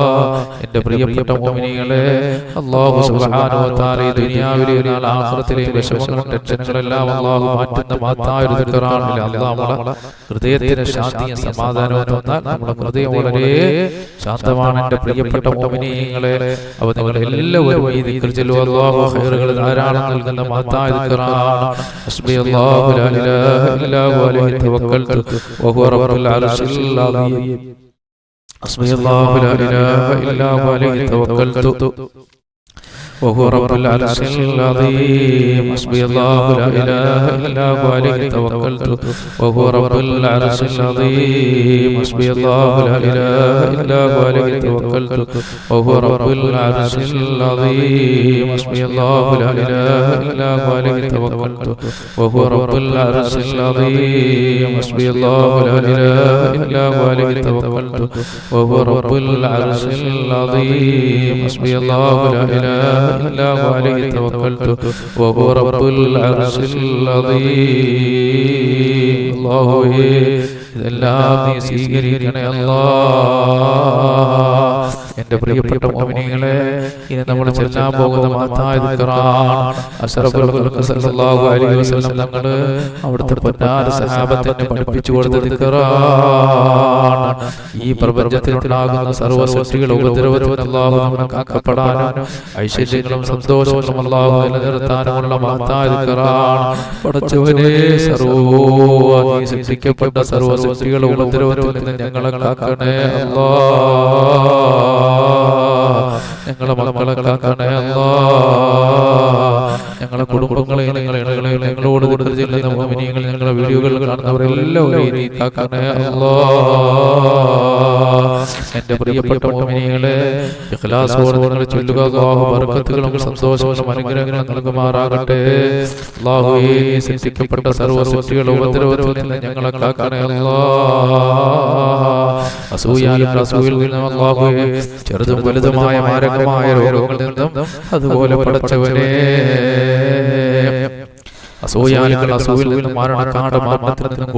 എൻ്റെ പ്രിയപ്പെട്ട മുഅ്മിനീങ്ങളെ, അല്ലാഹു സുബ്ഹാനഹു വ തആല ഈ ദുനിയാവിലെയും ആഖിറത്തിലെയും വിഷമങ്ങളും ടെൻഷനുകളെല്ലാം അല്ലാഹു മാറ്റുന്ന മഹത്തായ ഒരു ദിക്റാണ്. അല്ലാഹു നമ്മളെ ഹൃദയത്തിന് ശാന്തിയും സമാധാനവും തന്നാൽ നമ്മുടെ ഹൃദയം വളരെ ശാന്തമാണ്. എൻ്റെ പ്രിയപ്പെട്ട മുഅ്മിനീങ്ങളെ, അപ്പോൾ നിങ്ങൾ എല്ലാവരും ഈ ദിക്ർ ചൊല്ലുക. അല്ലാഹു ഖൈറുകൾ ധാരാളം നൽകുന്ന മഹത്തായ ദിക്റാണ്. ഹസ്ബിയല്ലാഹു ലാ ഇലാഹ ഇല്ലാ ഹുവ അലൈഹി തവക്കൽതു വഹുവ റബ്ബുൽ അർശിൽ അദീം. ഹസ്ബിയല്ലാഹു ലാ ഇലാഹ ഇല്ലാ ഹുവ അലൈഹി തവക്കൽതു وهو رب العرش العظيم. حسبي الله لا إله إلا هو عليه توكلت وهو رب العرش العظيم. حسبي الله لا إله إلا هو عليه توكلت وهو رب العرش العظيم. حسبي الله لا إله إلا هو عليه توكلت وهو رب العرش العظيم. حسبي الله لا إله إلا هو عليه توكلت وهو رب العرش العظيم. حسبي الله لا إله إلا هو عليه توكلت وهو رب العرش العظيم. الله ഇതെല്ലാം നീ സ്വീകരിക്കണേ അല്ലാ. എൻ്റെ പ്രിയപ്പെട്ട മുഅ്മിനീങ്ങളെ, ഇനി നമ്മൾ ചെല്ലാൻ പോകുന്ന മഹത്തായ ദിക്റാണ്. അഷ്റഫുൽ ഖൽഖ് സല്ലല്ലാഹു അലൈഹി വസല്ലം തങ്ങൾ അവിടുത്തെ പൊന്നാര സഹാബത്തിനെ പഠിപ്പിച്ചു കൊടുത്ത ദിക്റാണ്. ഈ പ്രപഞ്ചത്തിലുണ്ടാകുന്ന സർവ്വ സൃഷ്ടികളുടെ ഉപദ്രവത്തിൽ അല്ലാഹു നമ്മെ കാക്കപ്പെടാനും ഐശ്വര്യങ്ങളും സന്തോഷങ്ങളും അല്ലാഹു നിലനിർത്താനുമുള്ള മഹത്തായ ദിക്റാണ്. പടച്ചവനെ, നീ സൃഷ്ടിക്കപ്പെട്ട സർവ്വ സൃഷ്ടികളുടെ ഉപദ്രവത്തിൽ നിന്ന് ഞങ്ങളെ കാക്കണേ അല്ലാ. ഞങ്ങളെ മക്കളെ കാക്കണേ അല്ലാ. ഞങ്ങളെ കുടുംബങ്ങളെയും ഞങ്ങളോട് ദിക്ർ ചെല്ലുന്ന മുഅ്മിനീങ്ങൾ, ഞങ്ങളെ വീഡിയോകൾ കാണുന്നവരെല്ലാവരെയും നീ കാക്കണേ അല്ലാ. എൻ്റെ പ്രിയപ്പെട്ട മുഅ്മിനീങ്ങളെ, ഇഖ്ലാസോടെ നിങ്ങൾ ചൊല്ലുക. അല്ലാഹു ബർക്കത്തുകളും സന്തോഷങ്ങളും അനുഗ്രഹങ്ങളും നൽകുമാറാകട്ടെ. അല്ലാഹുവേ, നീ സൃഷ്ടിക്കപ്പെട്ട സർവ്വ സൃഷ്ടികളുടെ ഉപദ്രവത്തിൽ നിന്ന് ഞങ്ങളെ കാക്കണേ അല്ലാ. അസൂയയിലും അസൂയയിൽ നിന്നും അല്ലാഹുവേ, ചെറുതും വലുതുമായ മാരകമായ രോഗങ്ങളിൽ നിന്നും, അതുപോലെ പടച്ചവനെ അസൂയാലുകൾ അസൂയിൽ നിന്നും, മരണത്തിൽ നിന്നും,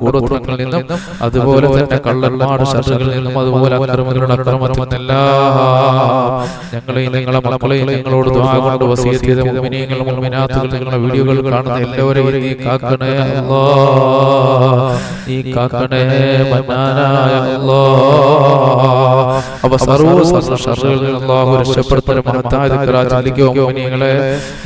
കൂടോത്രങ്ങളിൽ നിന്നും, അതുപോലെ തന്നെ കള്ളന്മാരുടെ ശത്രുക്കളിൽ നിന്നും, അതുപോലെ അക്രമങ്ങളുടെ അക്രമത്തിൽ നിന്നെല്ലാം ഞങ്ങളെയും നിങ്ങളെ മക്കളെയും നിങ്ങളോട് ദുആ കൊണ്ട് വസിയത്ത് ചെയ്ത മുഅ്മിനീങ്ങളും മുഅ്മിനാത്തുകൾ നിങ്ങളുടെ വീഡിയോകൾ കാണുന്ന എല്ലാവരെയും നീ കാക്കണേ അല്ലാ. നീ കാക്കണേ മന്നാനായ അല്ലാ. അവ സർവ്വ ശർറുകളിൽ നിന്ന് അല്ലാഹു രക്ഷപ്പെടുത്തുന്ന മഹത്തായ ദിക്ർ ചൊല്ലിക്കോ മുഅ്മിനീങ്ങളെ.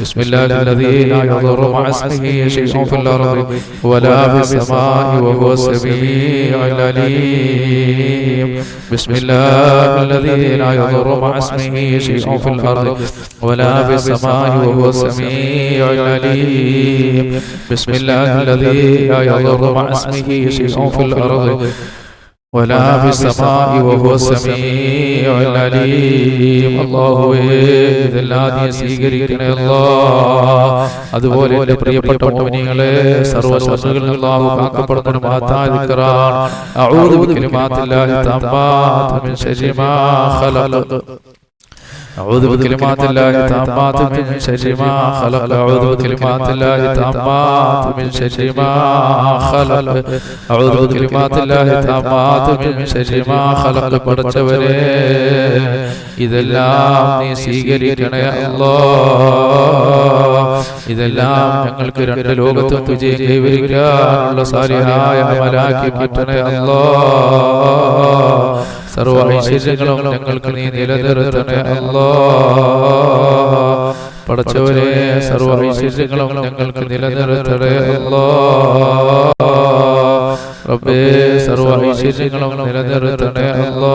ബിസ്മില്ലാഹില്ലദീ ലാ യദുറു മഅ ഇസ്മിഹി ശൈഉൻ ഫിൽ അർളി വലാ ഫിസ് സമാഇ വഹുവ സമീഉൽ അലീം. ബിസ്മില്ലാഹില്ലദീ ലാ യദുറു മഅ ഇസ്മിഹി ശൈഉൻ ഫിൽ അർളി വലാ ഫിസ് സമാഇ വഹുവ സമീഉൽ അലീം. ബിസ്മില്ലാഹില്ലദീ ലാ യദുറു മഅ ഇസ്മിഹി ശൈഉൻ ഫിൽ അർളി ولا في السماء وهو السميع العليم. അല്ലാഹുവേ, ഇതെല്ലാം നീ സ്വീകരിക്കണേ അല്ലാ. അതുപോലെ എൻ്റെ പ്രിയപ്പെട്ട മുഅ്മിനീങ്ങളെ, സർവ്വ ശത്രുക്കളിൽ നിന്ന് അല്ലാഹു കാക്കപ്പെടുന്ന മഹത്തായ ദിക്റാണ്. അഊദു ബികലിമാത്തില്ലാഹി തമ്മാത്തി മിൻ ശർരി മാ ഖലഖ. أعوذ بكلمات الله التامات من شر ما خلق. أعوذ بكلمات الله التامات من شر ما خلق. أعوذ بكلمات الله التامات من شر ما خلق. പടച്ചവനെ, ഇതെല്ലാം നീ സ്വീകരിക്കണേ അല്ലാ. ഇതെല്ലാം ഞങ്ങൾക്ക് രണ്ട് ലോകത്തും വിജയം കൈവരിക്കാനുള്ള സാലിഹായ അമലാക്കി മാറ്റണേ അല്ലാ. സർവ്വ ഐശ്വര്യങ്ങളും ഞങ്ങൾക്ക് നീ നിലനിർത്തണേ അല്ലാ. പടച്ചവനെ, സർവ്വ ഐശ്വര്യങ്ങളും ഞങ്ങൾക്ക് നിലനിർത്തണേ അല്ലാ. റബ്ബേ, സർവ്വ ഐശ്വര്യങ്ങളും നിലനിർത്തണേ അല്ലാ.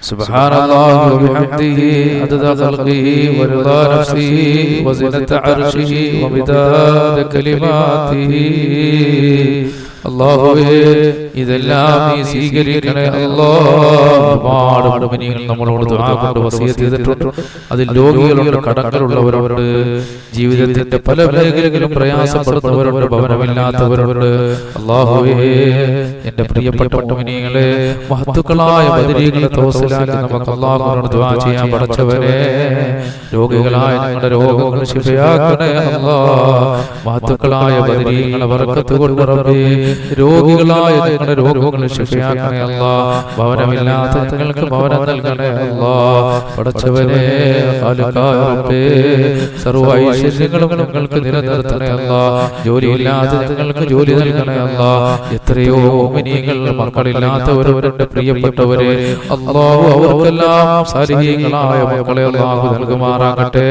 سبحان الله وبحمده عدد خلقه ورضا نفسه وزنة عرشه ومداد كلماته അല്ലാഹുവേ ഇതെല്ലാം നീ സ്വീകരിക്കണേ അല്ലാഹ്. ഒരുപാട് മുഅ്മിനീങ്ങൾ നമ്മളോട് ദുആ കൊണ്ട് വസിയത്ത് ചെയ്തിട്ടുണ്ട്. അതിൽ രോഗികളുണ്ട്, കടങ്ങളുള്ളവരുണ്ട്, ജീവിതത്തിന്റെ പല മേഖലകളിലും പ്രയാസപ്പെടുന്നവരുണ്ട്, ഭവനമില്ലാത്തവരുണ്ട്. അല്ലാഹുവേ എൻ്റെ പ്രിയപ്പെട്ട മുഅ്മിനീങ്ങളെ മഹത്തുക്കളായ ബദരീകളെ തൗസിലാക്കി നമുക്ക് അല്ലാഹുവിനോട് ദുആ ചെയ്യാൻ പഠിച്ചവരെ രോഗികളായ ഞങ്ങളുടെ രോഗങ്ങൾ ശിഫയാക്കണേ അല്ലാഹ്. മഹത്തുക്കളായ ബദരീകളെ ബർക്കത്ത് കൊണ്ട് റബ്ബേ രോഗികളായ ഞങ്ങളുടെ രോഗങ്ങൾ ശിഫയാക്കണേ അല്ലാഹ്. ഭവനമില്ലാത്ത ഞങ്ങൾക്ക് ഭവനം നൽകണേ അല്ലാഹ്. പടച്ചവനെ ഖാലിഖായ റബ്ബേ സർവ്വ ഐശ്വര്യങ്ങളും ഞങ്ങൾക്ക് നിലനിർത്തണേ അല്ലാഹ്. ജോലിയില്ലാത്ത ഞങ്ങൾക്ക് ജോലി നൽകണേ അല്ലാഹ്. എത്രയോ മുഅ്മിനീങ്ങൾ മക്കളില്ലാത്തവരവരുടെ പ്രിയപ്പെട്ടവരെ അല്ലാഹു അവർക്കെല്ലാം സാലിഹീങ്ങളായ മക്കളെ അല്ലാഹു നൽകുമാറാകട്ടെ.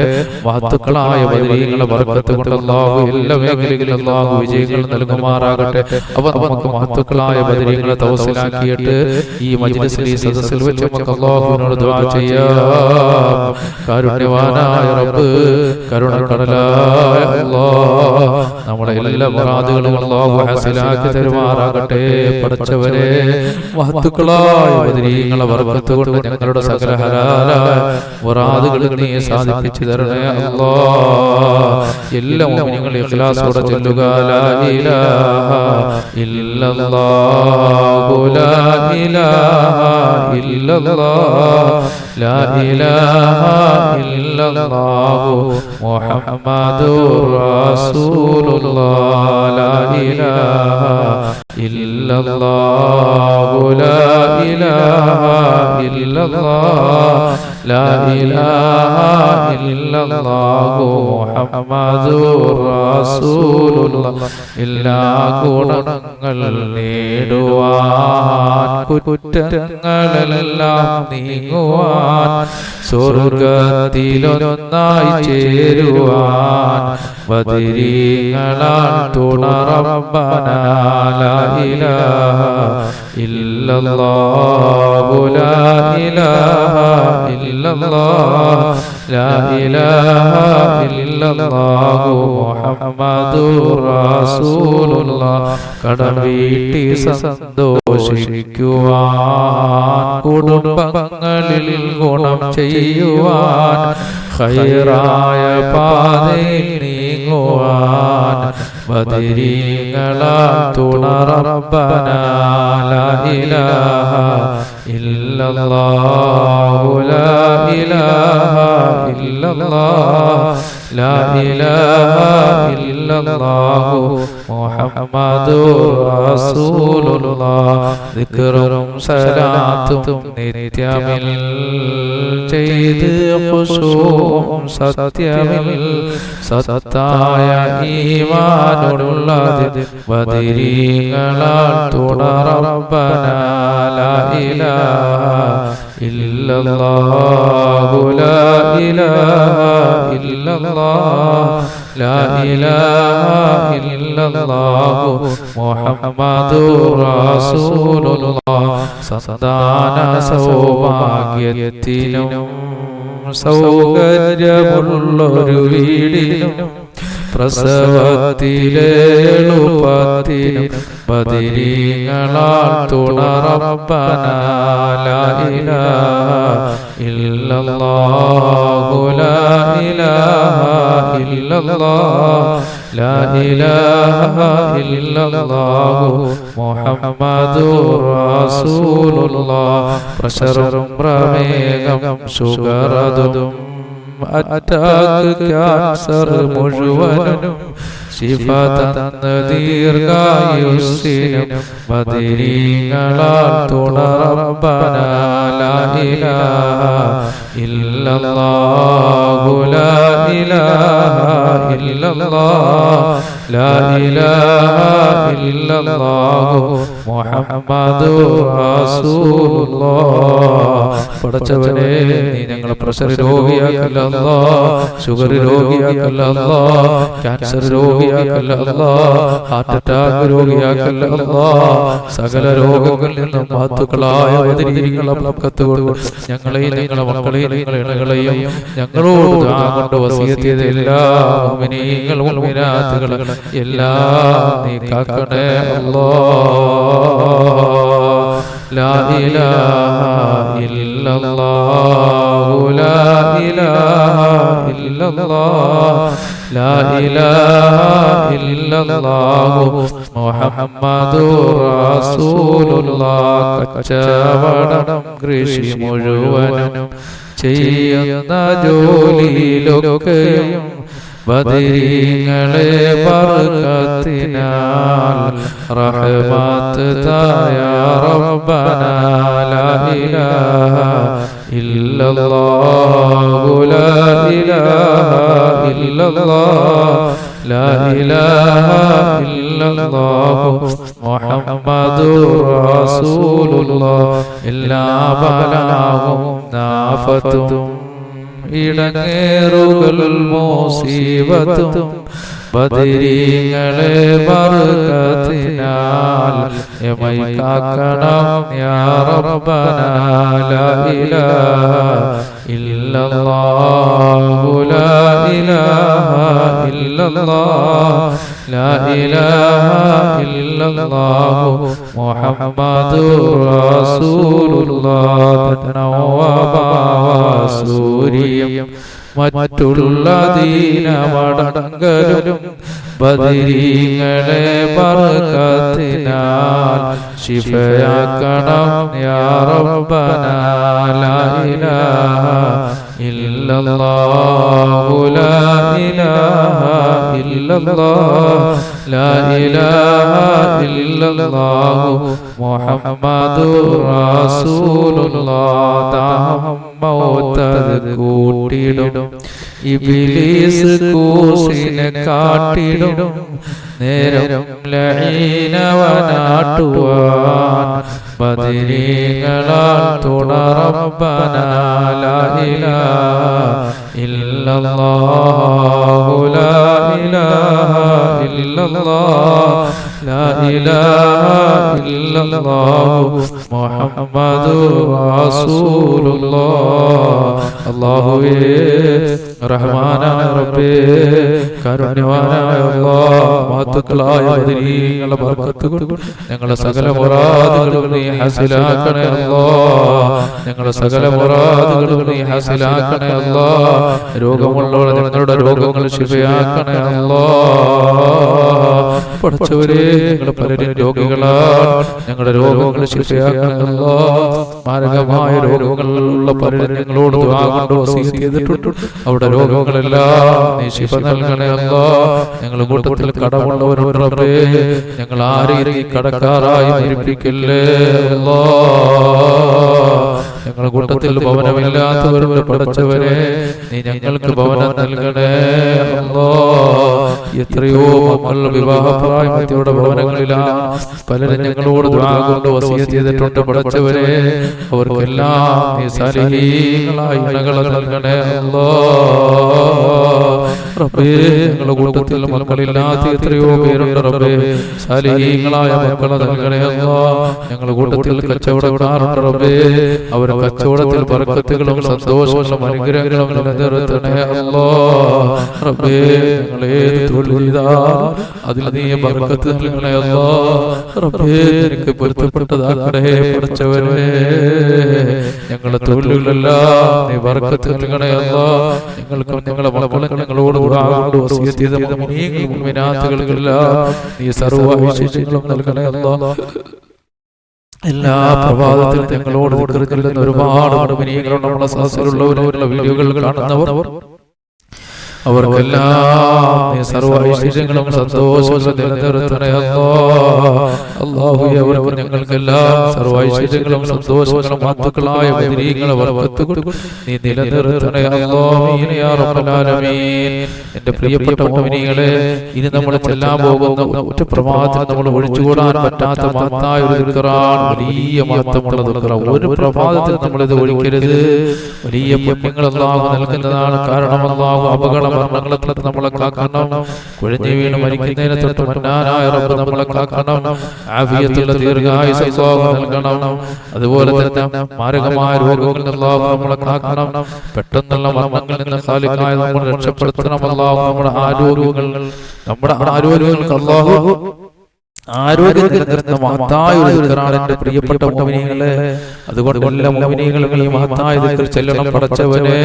മഹത്തുക്കളായ ബദരീകളെ ബർക്കത്ത് കൊണ്ട് അല്ലാഹു എല്ലാ മേഖലകളിലും അല്ലാഹു വിജയങ്ങൾ നൽകുമാറാകട്ടെ. അവർ നമുക്ക് മഹത്തുക്കളായ ബദരീകളെ തൗസിലാക്കിയിട്ട് ഈ മജ്ലിസിൽ ഈ സദസ്സിൽ വെച്ച് നമുക്ക് അല്ലാഹുവിനോട് ദുആ ചെയ്യാം. കാരുണ്യവാനായ റബ്ബ്, കരുണക്കടലായ അല്ലാഹ് നമ്മുടെ എല്ലാ മുറാദുകളും അല്ലാഹു ഹസനാക്കി തരുമാറാകട്ടെ. പടച്ചവരെ മഹത്തുക്കളായ ബദരീകളെ ബർക്കത്ത് കൊണ്ട് ഞങ്ങളുടെ സകല ഹലാലായ മുറാദുകളും നീ സാധിപ്പിച്ചു തരണേ അല്ലാഹ്. എല്ലാ മുഅ്മിനീങ്ങളും ഇഖ്ലാസോടെ ചൊല്ലുക ലാ ഇലാഹ ഇല്ലല്ലാഹു ലാ ഇലാഹ ഇല്ലല്ലാഹ് ലാ ഇലാഹ ഇല്ലല്ലാഹു മുഹമ്മദുർ റസൂലുള്ളാഹ് ലാ ഇലാഹ ഇല്ലല്ലാഹു ലാ ഇലാഹ ഇല്ലല്ലാഹ് ലാ ഇലാഹ ഇല്ലല്ലാഹു മുഹമ്മദുർ റസൂലുള്ളാഹ്. എല്ലാ ഗുണങ്ങൾ നേടുവാൻ കുറ്റങ്ങളെല്ലാം നീങ്ങുവാൻ സ്വർഗ്ഗത്തിലൊന്നായി ചേരുവാൻ ബദരീങ്ങളാൽ തുണ റബ്ബനാ ലാ ഇലാഹ ഇല്ലല്ലാഹു ലാ ഇലാഹ ഇല്ലല്ലാഹ് ലാ ഇലാഹ ഇല്ലല്ലാഹു മുഹമ്മദുർ റസൂലുള്ളാഹ്. കടം വീട്ടി സന്തോഷിക്കുവാൻ കുടുംബങ്ങളിൽ ഗുണം ചെയ്യുവാൻ ഖൈറായ പാതയിൽ നീങ്ങുവാൻ ബദരീങ്ങളാൽ തുണ റബ്ബനാ ലാ ഇലാഹ ഇല്ലല്ലാഹു ലാ ഇലാഹ ഇല്ലല്ലാഹ് ലാ ഇലാഹ ഇല്ലല്ലാഹു മുഹമ്മദുർ റസൂലുള്ളാഹ്. ദിക്റും സലാത്തും നിത്യമിൽ ചെയ്ത് ഖുശൂഉം സത്യമിൽ സത്തായ ഈമാനുള്ളത് ബദരീങ്ങളാൽ തുണ റബ്ബനാ ലാ ഇലാഹ ഇല്ലല്ലാഹു ലാ ഇലാഹ ഇല്ലല്ലാഹ് ലാ ഇലാഹ ഇല്ലല്ലാഹു മുഹമ്മദുർ റസൂലുള്ളാഹ്. സന്താന സൗഭാഗ്യത്തിനും സൗകര്യമുള്ളൊരു വീടിനും പ്രസവത്തിലെളുപ്പത്തിനും ബദരീങ്ങളാൽ തുണ റബ്ബനാ ലാ ഇലാഹ ഇല്ലല്ലാഹു ലാ ഇലാഹ ഇല്ലല്ലാഹ് ലാ ഇലാഹ ഇല്ലല്ലാഹു മുഹമ്മദുർ റസൂലുള്ളാഹ്. പ്രഷറും പ്രമേഹം ഷുഗറതും അറ്റാക്ക് ക്യാൻസർ മുഴുവനും ശിഫ തന്ന ദീർഘായുസ്സിനും ബദരീങ്ങളാൽ തുണ റബ്ബനാ ലാ ഇലാഹ ഇല്ലല്ലാഹു ലാ ഇലാഹ ഇല്ലല്ലാഹ് ലാ ഇലാഹ ഇല്ലല്ലാഹു മുഹമ്മദുർ റസൂലുള്ളാഹ്. പടച്ചവനെ നീ ഞങ്ങളെ പ്രഷർ രോഗിയാക്കല്ല അല്ലാഹ്, ഷുഗർ രോഗിയാക്കല്ല അല്ലാഹ്, ക്യാൻസർ രോഗിയാക്കല്ല അല്ലാഹ്, ഹാർട്ട് അറ്റാക്ക് രോഗിയാക്കല്ല അല്ലാഹ്. സകല രോഗങ്ങളിൽ നിന്നും മാത്തുക്കളായ ബദരീങ്ങളെ ബർക്കത്ത് കൊണ്ട് ഞങ്ങളെയും ഞങ്ങളുടെ മക്കളെയും ഞങ്ങളുടെ ഇണകളെയും ഞങ്ങളോട് ദുആ കൊണ്ട് വസിയത്ത് ചെയ്ത എല്ലാ മുഅ്മിനീങ്ങളും മുഅ്മിനാത്തുകളും എല്ലാം നീ കാക്കണേ അല്ലാഹ്. ലാ ഇലാഹ ഇല്ലല്ലാഹു ലാ ഇലാഹ ഇല്ലല്ലാഹ് ലാ ഇലാഹ ഇല്ലല്ലാഹു മുഹമ്മദുർ റസൂലുള്ളാഹ്. കച്ചവടം കൃഷി മുഴുവനും ചെയ്യുന്ന ജോലിയിലൊക്കെയും ബദരീങ്ങളെ ബർക്കത്തിനാൽ റഹ്മത്ത് തായ റബ്ബനാ. ലാ ഇലാഹ ഇല്ലല്ലാഹു ലാ ഇലാഹ ഇല്ലല്ലാഹ് ലാ ഇലാഹ ഇല്ലല്ലാഹു മുഹമ്മദുർ റസൂലുള്ളാഹ്. എല്ലാ ബലാവും നാഫത്തും ഇടങ്ങേറുകൾ മുസീബത്തും ബദരീങ്ങളെ ബർക്കത്തിനാൽ യമൈകാക്കണം യാ റബ്ബനാ. ലാ ഇലാഹ ഇല്ലല്ലാഹു ലാ ഇലാഹ ഇല്ലല്ലാഹ് ലാ ഇലാഹ ഇല്ലല്ലാഹു മുഹമ്മദുർ റസൂലുള്ളാഹ്. സൂര്യം മറ്റുള്ള ദീനമടങ്കലും ബദരീങ്ങളെ ബർക്കത്തിനാൽ ശിഫയാക്കണം യാ റബ്ബനാ. ലാ ഇലാഹ ഇല്ലല്ലാഹു ലാ ഇലാഹ ഇല്ലല്ലാഹ് ലാ ഇലാഹ ഇല്ലല്ലാഹു മുഹമ്മദുർ റസൂലുള്ളാഹ്. മൗത്തത് കൂട്ടിടും ഇബ്ലീസ് കൂസിനെ കാട്ടിടും നേരം ലഈനവനാട്ടുവാൻ ബദരീങ്ങളാൽ തുണ റബ്ബനാ. ലാ ഇലാഹ ഇല്ലല്ലാഹു ലാ ഇലാഹ ഇല്ലല്ലാഹ് ലാ ഇലാഹ ഇല്ലല്ലാഹു മുഹമ്മദുർ റസൂലുള്ളാഹ്. അല്ലാഹുവേ റഹ്മാനായ റബ്ബേ കാരുണ്യവാനായ അല്ലാഹ് മാത്തുക്കളായ ബദരീങ്ങളെ ബർക്കത്ത് കൊണ്ട് ഞങ്ങളുടെ സകല മുറാദുകളും നീ ഹാസിലാക്കണേ അല്ലാഹ്. ഞങ്ങളുടെ സകല മുറാദുകളും നീ ഹാസിലാക്കണേ അല്ലാഹ്. രോഗമുള്ളവർ ഞങ്ങളുടെ രോഗങ്ങൾ ശിഫയാക്കണേ അല്ലാഹ്. പഠിച്ചവരെ ഞങ്ങൾ പലരും രോഗികളാണ്, ഞങ്ങളുടെ രോഗങ്ങൾ ശിഫയാക്കണേ അല്ലാഹ്. മാരകമായ രോഗങ്ങളുള്ള പലരും ഞങ്ങളോട് ദുആ കൊണ്ട് വസിയത്ത് ചെയ്തിട്ടുണ്ട്. അവിടെ രോഗങ്ങളെല്ലാം നീ ശിഫ നൽകണേ അല്ലാഹ്. ഞങ്ങളുടെ കൂട്ടത്തിൽ കടമുള്ളവരുണ്ട് റബ്ബേ, ഞങ്ങൾ ആരെയും നീ കടക്കാരായി മരിപ്പിക്കല്ലേ അല്ലാഹ്. ഞങ്ങളുടെ കൂട്ടത്തിൽ ഭവനമില്ലാത്തവരുടെ പടച്ചവരെ നീ ഞങ്ങൾക്ക് ഭവനം നൽകണേ അല്ലാഹ്. എത്രയോ മക്കൾ വിവാഹപ്രായത്തോടെ ഭവനങ്ങളിലാണ്, പലരും ഞങ്ങളോട് ദുആ കൊണ്ട് വസിയത്ത് ചെയ്തിട്ടുണ്ട് പടച്ചവരെ. അവർക്കെല്ലാം നീ സാലിഹീങ്ങളായ ഇണകളെ നൽകണേ അല്ലാഹ്. റബ്ബേ ഞങ്ങളുടെ കൂട്ടത്തിൽ മക്കളില്ലാത്ത എത്രയോ പേരുണ്ട് റബ്ബേ, സാലിഹീങ്ങളായ മക്കളെ നൽകണേ അല്ലാഹ്. ഞങ്ങളുടെ കൂട്ടത്തിൽ കച്ചവടക്കാരുണ്ട് റബ്ബേ, അവരുടെ കച്ചവടത്തിൽ ബർക്കത്തുകളും സന്തോഷങ്ങളും അനുഗ്രഹങ്ങളും നിലനിർത്തണേ അല്ലാഹ്. റബ്ബേ ഞങ്ങൾ ഏത് തൊഴിൽ ചെയ്താലും അതിൽ നീ ബർക്കത്ത് നൽകണേ അല്ലാഹ്. റബ്ബേ നിനക്ക് പൊരുത്തപ്പെട്ടതാക്കണേ പടച്ചവനെ. ഞങ്ങളുടെ തൊഴിലുകളെല്ലാം നീ ബർക്കത്ത് നൽകണേ അല്ലാഹ്. ഞങ്ങൾക്കും ഞങ്ങളുടെ മക്കളും ഞങ്ങളോട് ദുആ കൊണ്ട് വസിയത്ത് ചെയ്ത മുഅ്മിനീങ്ങൾ മുഅ്മിനാത്തുകൾക്കെല്ലാം നീ സർവ്വ ഐശ്വര്യങ്ങളും നൽകണേ അല്ലാഹ്. എല്ലാ പ്രഭാതത്തിലും ഞങ്ങളോട് ദിക്ർ ചൊല്ലുന്ന ഒരുപാട് മുഅ്മിനീങ്ങളുണ്ട്. നമ്മുടെ സദസ്സിലുള്ളവരുള്ള വീഡിയോകൾ കാണുന്നവർ അവർക്കെല്ലാം നീ സർവ്വ ഐശ്വര്യങ്ങളും സന്തോഷങ്ങളും നിലനിർത്തണേ അല്ലാഹ്. അല്ലാഹുവേ അവർക്ക് ഞങ്ങൾക്കെല്ലാം സർവൈശ്വര്യങ്ങളും സന്തോഷങ്ങളും മക്കളായ ബദരീങ്ങളെ ബർക്കത്ത് കൊണ്ട് നീ നിലനിർത്തണേ അല്ലാഹ് യാ റബ്ബൽ ആലമീൻ. എൻ്റെ പ്രിയപ്പെട്ട മുഅ്മിനീങ്ങളെ, ഇനി നമ്മൾ ചെല്ലാൻ പോകുന്ന ഒറ്റ പ്രഭാതത്തിൽ നമ്മൾ ഒഴിച്ചുകൂടാൻ പറ്റാത്ത മഹത്തായ ഒരു ദിക്റാണ്, വലിയ മഹത്വമുള്ള ദിക്റാണ്. ഒരു പ്രഭാതത്തിൽ നമ്മളിത് ഒഴിക്കരുത്. വലിയ പുണ്യങ്ങൾ അല്ലാഹു നൽകുന്നതാണ്. കാരണം അല്ലാഹു അപകട മരണങ്ങളെ തൊട്ട് നമ്മളെ കാക്കണം, കുഴഞ്ഞു വീണ് മരിക്കുന്നതിനെ തൊട്ട് മന്നാനായ റബ്ബ് നമ്മളെ കാക്കണം, ആഫിയത്തുള്ള ദീർഘായുസ്സ് അല്ലാഹു നൽകണം. അതുപോലെ തന്നെ മാരകമായ രോഗങ്ങളിൽ നിന്ന് അല്ലാഹു നമ്മളെ കാക്കണം, പെട്ടെന്നുള്ള മരണങ്ങളിൽ നിന്ന് ഖാലിഖായ നമ്മൾ രക്ഷപ്പെടുത്തണം. അല്ലാഹു നമ്മുടെ ആരോഗ്യങ്ങൾക്ക് അല്ലാഹു ആരോഗ്യം നിലനിർത്തുന്ന മഹത്തായ ഒരു ദിക്റാണ് എൻ്റെ പ്രിയപ്പെട്ട മുഅ്മിനീങ്ങളെ. അതുകൊണ്ട് എല്ലാ മുഅ്മിനീങ്ങളും ഈ മഹത്തായ ദിക്ർ ചൊല്ലണം. പടച്ചവനെ,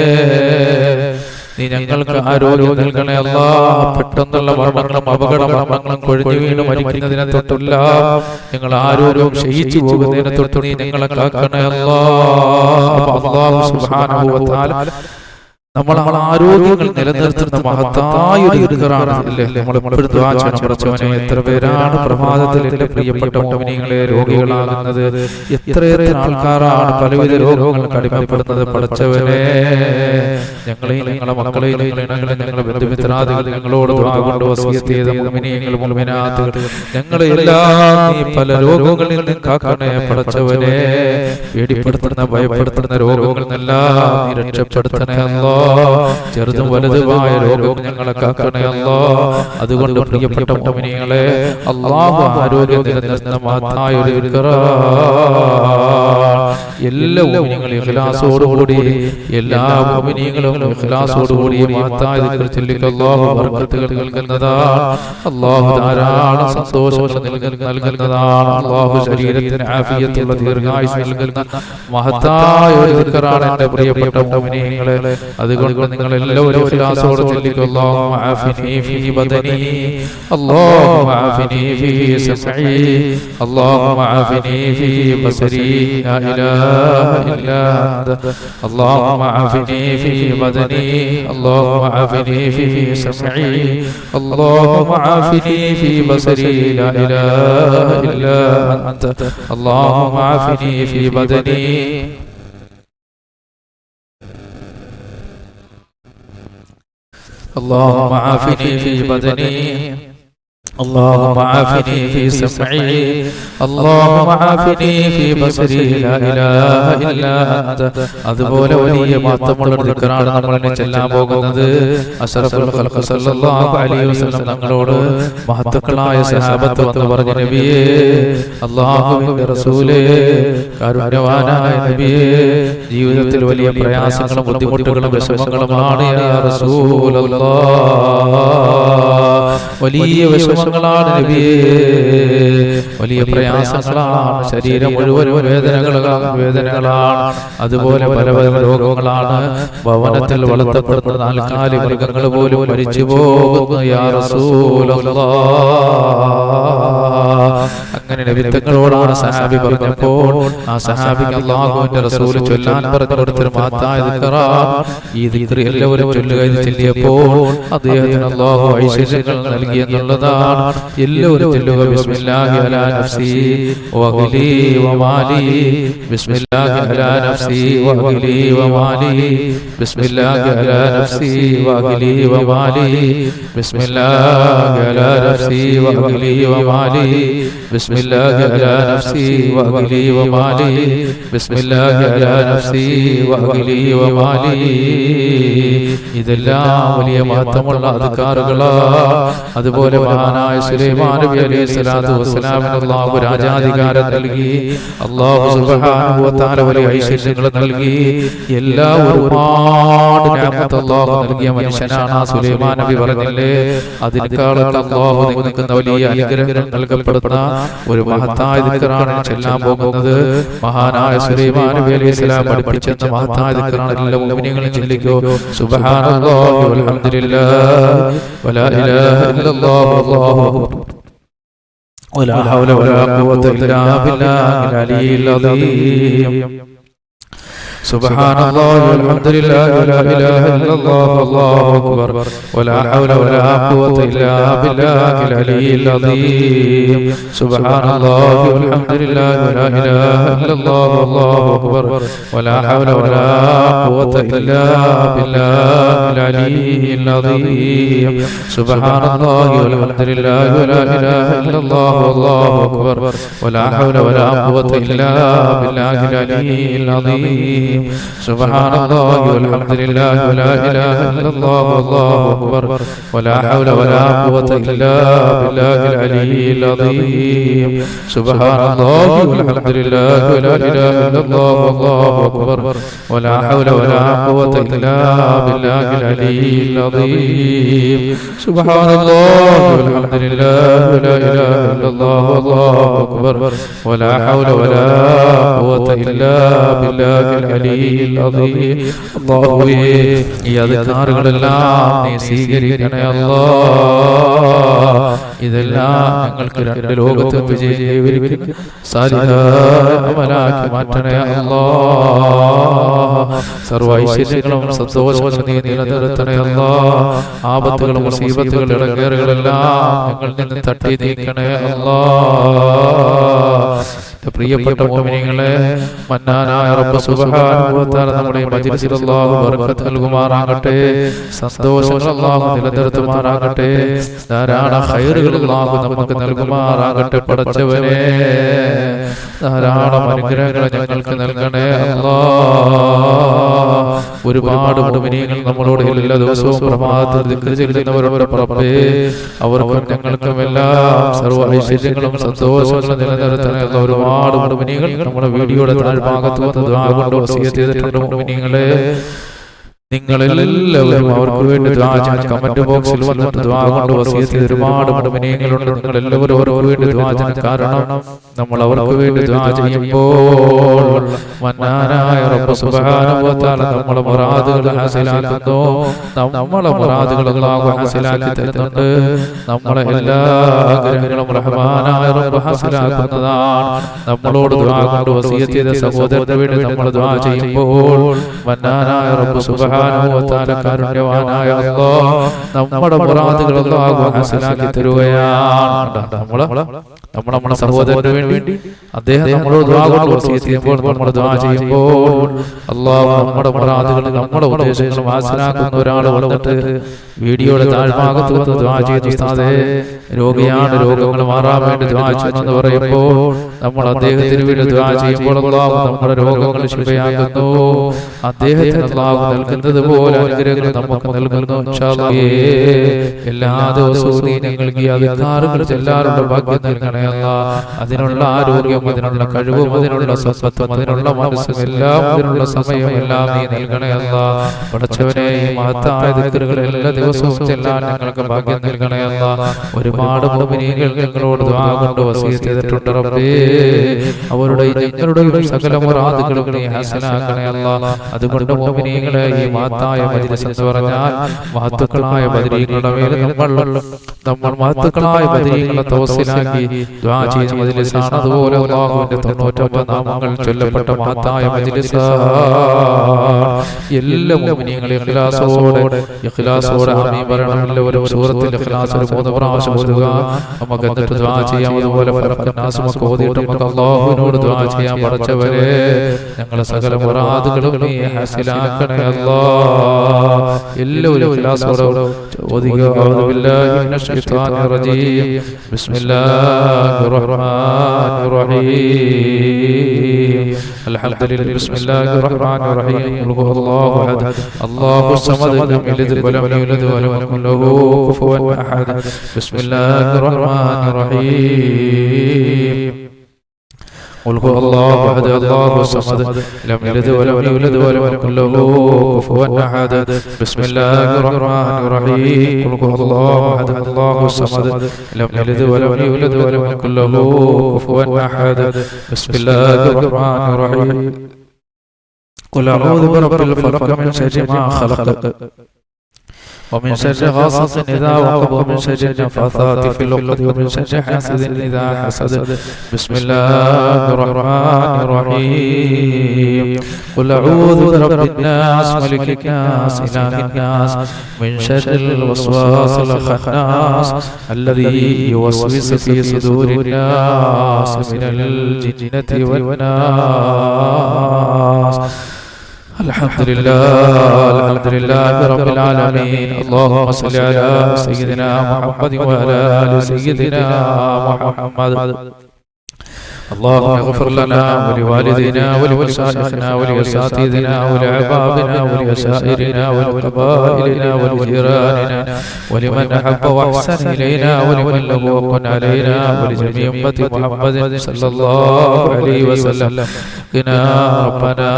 നീ ഞങ്ങൾക്ക് ആരോഗ്യം നൽകണേ അല്ലാഹ്. പെട്ടെന്നുള്ള മരണങ്ങളും അപകട മരണങ്ങളും കൊഴിഞ്ഞു വീണ് മരിക്കുന്നതിനെ തൊട്ടില്ല, ഞങ്ങൾ ആരോഗ്യം ക്ഷയിച്ചു പോകുന്നതിനെ തൊട്ട് നീ ഞങ്ങളെ കാക്കണേ അല്ലാഹ്. അല്ലാഹു സുബ്ഹാനഹു വ തആല നമ്മൾ ആരോഗ്യങ്ങൾ നിലനിർത്തുന്ന മഹത്തായ ഒരു ദിക്റാണ് അല്ലേ നമ്മൾ എപ്പോഴും ദുആ ചെയ്യണം. പടച്ചവനെ, എത്ര പേരാണ് പ്രഭാതത്തിൽ എൻ്റെ പ്രിയപ്പെട്ട മുഅ്മിനീങ്ങളെ രോഗികളാകുന്നത്, എത്രയെത്ര ആൾക്കാരാണ് പലവിധ രോഗങ്ങൾക്ക് അടിമപ്പെടുന്നത്. പടച്ചവനെ, ഞങ്ങളെയും ഞങ്ങളുടെ മക്കളെയും ഞങ്ങളുടെ ബന്ധുമിത്രാദികൾ ഞങ്ങളോട് ദുആ കൊണ്ട് വസിയത്ത് ചെയ്ത മുഅ്മിനീങ്ങൾ മുഅ്മിനാത്തുകൾ ഞങ്ങളെല്ലാം നീ പല രോഗങ്ങളിൽ നിന്ന് കാക്കണേ. പടച്ചവനെ, പേടിപ്പെടുത്തുന്ന ഭയപ്പെടുത്തുന്ന രോഗങ്ങളിൽ നിന്നെല്ലാം നീ രക്ഷപ്പെടുത്തണേ അല്ലാഹ്. ചെറുതും വലുതുമായ രോഗം ഞങ്ങളെ കാക്കണേ അല്ലാഹ്. അതുകൊണ്ട് പ്രിയപ്പെട്ട മുഅ്മിനീങ്ങളെ, അല്ലാഹു ആരോഗ്യം നിലനിർത്തുന്ന മഹത്തായ ഒരു ദിക്റാണ്. എല്ലാ മുഅ്മിനീങ്ങളും ഇഖ്ലാസോടുകൂടി എല്ലാ മുഅ്മിനീങ്ങളും ഇഖ്ലാസോടുകൂടി മഹത്തായ ദിക്ർ ചൊല്ലിക്ക് അല്ലാഹു ബർക്കത്തുകൾ നൽകുന്നതാണ്. അല്ലാഹു ധാരാളം സന്തോഷങ്ങൾ നൽകുന്നതാണ്. അല്ലാഹു ശരീരത്തിന് ആഫിയത്തുള്ള ദീർഘായുസ്സ് നൽകുന്ന മഹത്തായ ഒരു ദിക്റാണ് എൻ്റെ പ്രിയപ്പെട്ട മുഅ്മിനീങ്ങളെ. അതുകൊണ്ട് നിങ്ങൾ എല്ലാവരും ഇഖ്ലാസോടെ ചൊല്ലിക്കൂ. അല്ലാഹുമ്മ ആഫിനി ഫീ ബദനി, അല്ലാഹുമ്മ ആഫിനി ഫീ സമഈ, അല്ലാഹുമ്മ ആഫിനി ഫീ ബസരി, ലാ ഇലാഹ ഇല്ലാ അൻത, അല്ലാഹുമ്മ ആഫിനി ഫീ ബദനി, അല്ലാഹുമ്മ ആഫിനി ഫീ സമഈ, അല്ലാഹുമ്മ ആഫിനി ഫീ ബസരി, ലാ ഇലാഹ ഇല്ലാ അൻത, അല്ലാഹുമ്മ ആഫിനി ഫീ ബദനി. اللهم عافني في بدني، اللهم عافني في سمعي، اللهم عافني في بصري، لا إله إلا أنت. അതുപോലെ വലിയ മഹത്വമുള്ള ദിക്റാണ് നമ്മൾ ചെല്ലാൻ പോകുന്നത്. അഷ്റഫുൽ ഖൽഖ് സല്ലല്ലാഹു അലൈഹി വസല്ലം തങ്ങളോട് മഹത്തുക്കളായ സഹാബത്ത് വന്ന് പറഞ്ഞു, നബിയേ, അല്ലാഹുവിന്റെ റസൂലേ, കാരുണ്യവാനായ നബിയേ, ജീവിതത്തിൽ വലിയ പ്രയാസങ്ങളും ബുദ്ധിമുട്ടുകളും വിഷമങ്ങളുമാണ് യാ റസൂലല്ലാഹ്. വലിയ വിഷമങ്ങളാണ് നബിയേ, വലിയ പ്രയാസങ്ങളാണ്, ശരീരം മുഴുവനും വേദനകളാണ്, അതുപോലെ പല പല രോഗങ്ങളാണ്. ഭവനത്തിൽ വളർത്തപ്പെടുന്ന നാൽക്കാലി മൃഗങ്ങൾ പോലും മരിച്ചു പോകുന്നു യാ റസൂലല്ലാഹ്. അങ്ങനെ നബി തങ്ങളോടാണ് സഹാബി പറഞ്ഞപ്പോൾ ആ സഹാബിക്ക് അല്ലാഹുവിന്റെ റസൂൽ ചൊല്ലാൻ പറഞ്ഞു കൊടുത്തൊരു മഹത്തായ ദിക്റാണ് ഈ ദിക്ർ. എല്ലാവരും ചൊല്ലിയപ്പോൾ അദ്ദേഹത്തിന് അല്ലാഹു ഐശ്വര്യങ്ങൾ നൽകി എന്നുള്ളതാണ്. എല്ലാവരും ചൊല്ലുക, ബിസ്മില്ലാഹി അലാ നഫ്സി വഅഹ്ലി വമാലി, ബിസ്മില്ലാഹി അലാ നഫ്സി വഅഹ്ലി വമാലി, ബിസ്മില്ലാഹി അലാ നഫ്സി വഅഹ്ലി വമാലി, ബിസ്മില്ലാഹി അലാ നഫ്സി വഅഹ്ലി വമാലി, ബിസ്മില്ലാഹി അലാ നഫ്സി വഅഹ്ലി വമാലി, ബിസ്മില്ലാഹി അലാ നഫ്സി വഅഹ്ലി വമാലി. ഇതെല്ലാം വലിയ മഹത്വമുള്ള അദ്കാറുകളാണ്. അതുപോലെ മഹാനായ സുലൈമാൻ നബി അലൈഹി സ്വലാത്തു വസ്സലാമിന് അല്ലാഹു രാജാധികാരം നൽകി, അല്ലാഹു സുബ്ഹാനഹു വ തആല വലിയ ഐശ്വര്യങ്ങൾ നൽകി. എല്ലാ ഒരുപാട് നിഅമത്ത് അല്ലാഹു നൽകിയ മനുഷ്യനാണ് ആ സുലൈമാൻ നബി. പറഞ്ഞില്ലേ, അതിനേക്കാളൊക്കെ അല്ലാഹു നിങ്ങൾക്ക് വലിയ അനുഗ്രഹങ്ങൾ നൽകപ്പെടുന്ന ഒരു മഹത്തായ ദിക്റാണ് ചെല്ലാൻ പോകുന്നത്. മഹാനായ സുലൈമാൻ നബി അലൈഹി സ്വലാം പഠിപ്പിച്ചെന്ന മഹത്തായ ദിക്റാണ് എല്ലാ മുഅ്മിനീങ്ങളും ചൊല്ലിക്കോ. സുബ്ഹാനല്ലാഹി വൽഹംദുലില്ലാഹി വലാ ഇലാഹ ഇല്ലല്ലാഹു വല്ലാഹു അക്ബർ വലാ ഹൗല വലാ ഖുവത ഇല്ലാ ബില്ലാഹിൽ അലിയിൽ അദീം. സുബ്ഹാനല്ലാഹി വൽഹംദുലില്ലാഹി വലാ ഇലാഹ ഇല്ലല്ലാഹു വല്ലാഹു അക്ബർ വലാ ഹൗല വലാ ഖുവത ഇല്ലാ ബില്ലാഹിൽ അലിയിൽ അദീം സുബ്ഹാനല്ലാഹി വൽഹംദുലില്ലാഹി വലാ ഇലാഹ ഇല്ലല്ലാഹു വല്ലാഹു അക്ബർ വലാ ഹൗല വലാ ഖുവത ഇല്ലാ ബില്ലാഹിൽ അലിയിൽ അദീം സുബ്ഹാനല്ലാഹി വൽഹംദുലില്ലാഹി വലാ ഇലാഹ ഇല്ലല്ലാഹു വല്ലാഹു അക്ബർ വലാ ഹൗല വലാ ഖുവത ഇല്ലാ ബില്ലാഹിൽ അലിയിൽ അദീം سبحان الله والحمد لله ولا إله إلا الله والله أكبر ولا حول ولا قوة إلا بالله العلي العظيم سبحان الله والحمد لله ولا إله إلا الله والله أكبر ولا حول ولا قوة إلا بالله العلي العظيم سبحان الله والحمد لله ولا إله إلا الله والله أكبر ولا حول ولا قوة إلا بالله അല്ലാഹുവേ ഈ അദ്കാറുകളെല്ലാം നീ സ്വീകരിക്കണേ അല്ലാഹ്. ഇതെല്ലാം ഞങ്ങൾക്ക് രണ്ട് ലോകത്ത് വിജയം കൈവരിക്കുന്ന സാലിഹായ അമലാക്കി മാറ്റണേ അല്ലാഹ്. സർവ്വ ഐശ്വര്യങ്ങളും സന്തോഷങ്ങളും നീ നിലനിർത്തണേ അല്ലാഹ്. ആപത്തുകളും മുസീബത്തുകളും ഇടങ്ങേറുകളെല്ലാം ഞങ്ങളിൽ നിന്ന് തട്ടി നീക്കണേ അല്ലാഹ്. പ്രിയപ്പെട്ട മുഅ്മിനീങ്ങളെ, മന്നാനായ റബ്ബ് സുബ്ഹാനഹു വ തആല നമ്മുടെ മജ്ലിസിൽ അല്ലാഹു ബർക്കത്ത് നൽകുമാറാകട്ടെ, സന്തോഷങ്ങൾ അല്ലാഹു നിലനിർത്തുമാറാകട്ടെ, ധാരാളം ഖൈറുകൾ അല്ലാഹു നമുക്ക് നൽകുമാറാകട്ടെ. പടച്ചവനെ, ധാരാളം അനുഗ്രഹങ്ങൾ ഞങ്ങൾക്ക് നൽകണേ അല്ലാഹ്. ഒരുപാട് മുഅ്മിനീങ്ങൾ നമ്മളോട് എല്ലാ ദിവസവും പ്രഭാതത്തിൽ ദിക്ർ ചൊല്ലുന്നവരുടെ റബ്ബേ, അവർക്കും ഞങ്ങൾക്കും എല്ലാം സർവ്വ ഐശ്വര്യങ്ങളും സന്തോഷങ്ങളും നിലനിർത്തണേ അല്ലാഹ്. ഒരുപാട് മുഅ്മിനീങ്ങൾ നമ്മുടെ വീഡിയോയുടെ താഴ്ഭാഗത്ത് വന്ന് ദുആ കൊണ്ട് വസിയത്ത് ചെയ്തിട്ടുണ്ട്. മുഅ്മിനീങ്ങളെ, നിങ്ങളെല്ലാവരും അവർക്ക് വേണ്ടി ദുആ ചെയ്യണം. കമന്റ് ബോക്സിൽ വന്നിട്ട് ദുആ കൊണ്ട് വസിയത്ത് ചെയ്ത ഒരുപാട് മുഅ്മിനീങ്ങളുണ്ട്. നിങ്ങളെല്ലാവരും അവർക്ക് വേണ്ടി ദുആ ചെയ്യണം. കാരണം നമ്മൾ അവർക്ക് വേണ്ടി ദുആ ചെയ്യുമ്പോൾ മന്നാനായ റബ്ബ് സുബ്ഹാനഹു വ തആല നമ്മുടെ മുറാദുകൾ ഹാസിലാക്കുന്നു. നമ്മളെ മുറാദുകൾ അല്ലാഹു ഹാസിലാക്കി തരുന്നുണ്ട്. നമ്മളെ എല്ലാ ആഗ്രഹങ്ങളും റഹ്മാനായ റബ്ബ് ഹാസിലാക്കുന്നതാണ്. നമ്മളോട് ദുആ കൊണ്ട് വസിയത്ത് ചെയ്ത സഹോദരന് വേണ്ടി നമ്മൾ ദുആ ചെയ്യുമ്പോൾ മന്നാനായ റബ്ബ് സുബ്ഹാനഹു വ തആല കാരുണ്യവാനായ അല്ലാഹ് നമ്മുടെ മുറാദുകൾ അല്ലാഹു ഹാസിലാക്കി തരുകയാണ്. നമ്മുടെ സഹോദരന് വേണ്ടി അദ്ദേഹം നമ്മളോട് ദുആ കൊണ്ട് വസിയത്ത് ചെയ്യുമ്പോൾ നമ്മൾ ദുആ ചെയ്യുമ്പോൾ അല്ലാഹു നമ്മുടെ മുറാദുകൾ നമ്മുടെ ഉദ്ദേശങ്ങൾ ഹാസിലാക്കുന്ന ഒരാൾ വന്നിട്ട് വീഡിയോയുടെ താഴ്ഭാഗത്ത് വന്ന് ദുആ ചെയ്തു, ഉസ്താദേ രോഗിയാണ്, രോഗങ്ങൾ മാറാൻ വേണ്ടി ദുആ ചെയ്യുമെന്ന് പറയുമ്പോൾ നമ്മൾ അദ്ദേഹത്തിന് വേണ്ടി ദുആ ചെയ്യുമ്പോൾ അല്ലാഹു നമ്മുടെ രോഗങ്ങൾ ശിഫയാക്കുന്നു. അദ്ദേഹത്തിന് അല്ലാഹു നൽകുന്നത് പോലെ അനുഗ്രഹങ്ങൾ നമുക്ക് നൽകുന്നു. ഇൻഷാ അല്ലാഹ് എല്ലാ ദിവസവും നീ ഞങ്ങൾക്ക് ഈ അദ്കാറുകൾ ചൊല്ലാനുള്ള ഭാഗ്യം നൽകണേ അല്ലാഹ്. അതിനുള്ള ആരോഗ്യം, അതിനുള്ള കഴിവും, അതിനുള്ള സമ്പത്തും, അതിനുള്ള മനസ്സും എല്ലാം, അതിനുള്ള സമയം എല്ലാം നീ നൽകണേ അല്ലാഹ്. പടച്ചവനെ, ഈ മഹത്തായ ദിക്റുകൾ എല്ലാ ദിവസവും ചൊല്ലാൻ ഞങ്ങൾക്ക് ഭാഗ്യം നൽകണേ അല്ലാഹ്. ഒരുപാട് മുഅ്മിനീങ്ങൾ ഞങ്ങളോട് ദുആ കൊണ്ട് വസിയത്ത് ചെയ്തിട്ടുണ്ട് റബ്ബേ. അവരുടെ ഞങ്ങളുടെ സകല മുറാദുകളും നീ ഹാസിലാക്കണേ അല്ലാഹ്. അതുകൊണ്ട് മുഅ്മിനീങ്ങളെ, ഈ മഹത്തായ മജ്ലിസ് എന്ന് പറഞ്ഞാൽ മഹത്തുക്കളായ ബദരീങ്ങളുടെ മേൽ നമ്മൾ മഹത്തുക്കളായ ബദരീങ്ങളെ തവസ്സിലാക്കി ദുആ ചെയ്യുന്ന മജ്ലിസാണ്. അതുപോലെ അല്ലാഹുവിന്റെ 99 നാമങ്ങൾ ചൊല്ലപ്പെട്ട മഹത്തായ മജ്ലിസ്. എല്ലാ മുഅ്മിനീങ്ങളും ഇഖ്ലാസോടെ ആമീൻ പറയണം. എല്ലാവരും സൂറത്തുൽ ഇഖ്ലാസ് 3 പ്രാവശ്യം ഓതുക. നമുക്ക് എന്നിട്ട് ദുആ ചെയ്യാം. അതുപോലെ ഫലഖ് നാസ് നമുക്ക് ഓതിയിട്ട് നമുക്ക് അല്ലാഹുവിനോട് ദുആ ചെയ്യാം. പടച്ചവനെ, ഞങ്ങളുടെ സകല മുറാദുകളും നീ ഹാസിലാക്കണേ അല്ലാഹ്. എല്ലാവരും ഇഖ്ലാസോടെ ഓതുക. അഊദു ബില്ലാഹി മിനശ് ശൈത്വാനിർ റജീം. ബിസ്മില്ലാഹിർ റഹ്മാനിർ റഹീം. അൽഹംദുലില്ലാഹി ബിസ്മില്ലാഹിർ റഹ്മാനിർ റഹീം. ഖുൽ ഹുവല്ലാഹു അഹദ് അല്ലാഹുസ് സമദ് ലം യലിദ് വലം യൂലദ് വലം യകുൽ ലഹു കുഫുവൻ അഹദ്. ബിസ്മില്ലാഹിർ റഹ്മാനിർ റഹീം. قل هو الله احد الله الصمد لم يلد ولم يولد ولم يكن له كفوا احد. بسم الله الرحمن الرحيم. قل هو الله احد الله الصمد لم يلد ولم يولد ولم يكن له كفوا احد. بسم الله الرحمن الرحيم. قل اعوذ برب الفلق من شر ما خلق ومن شر غاسق إذا وقب ومن شر النفاثات في العقد ومن شر حاسد إذا حسد بسم الله الرحمن الرحيم قل أعوذ برب الناس ملك الناس إله الناس من شر الوسواس الخناس الذي يوسوس في صدور الناس من الجنة والناس الحمد لله رب العالمين اللهم صل على سيدنا محمد وعلى آل سيدنا محمد اللهم اغفر لنا ولوالدينا ولمشايخنا ولأساتذتنا ولأحبابنا ولأشائرنا ولقبائلنا ولجيراننا ولمن أحب وأحسن إلينا ولمن له وقن علينا ولجميع أمة محمد صلى الله عليه وسلم قنا ربنا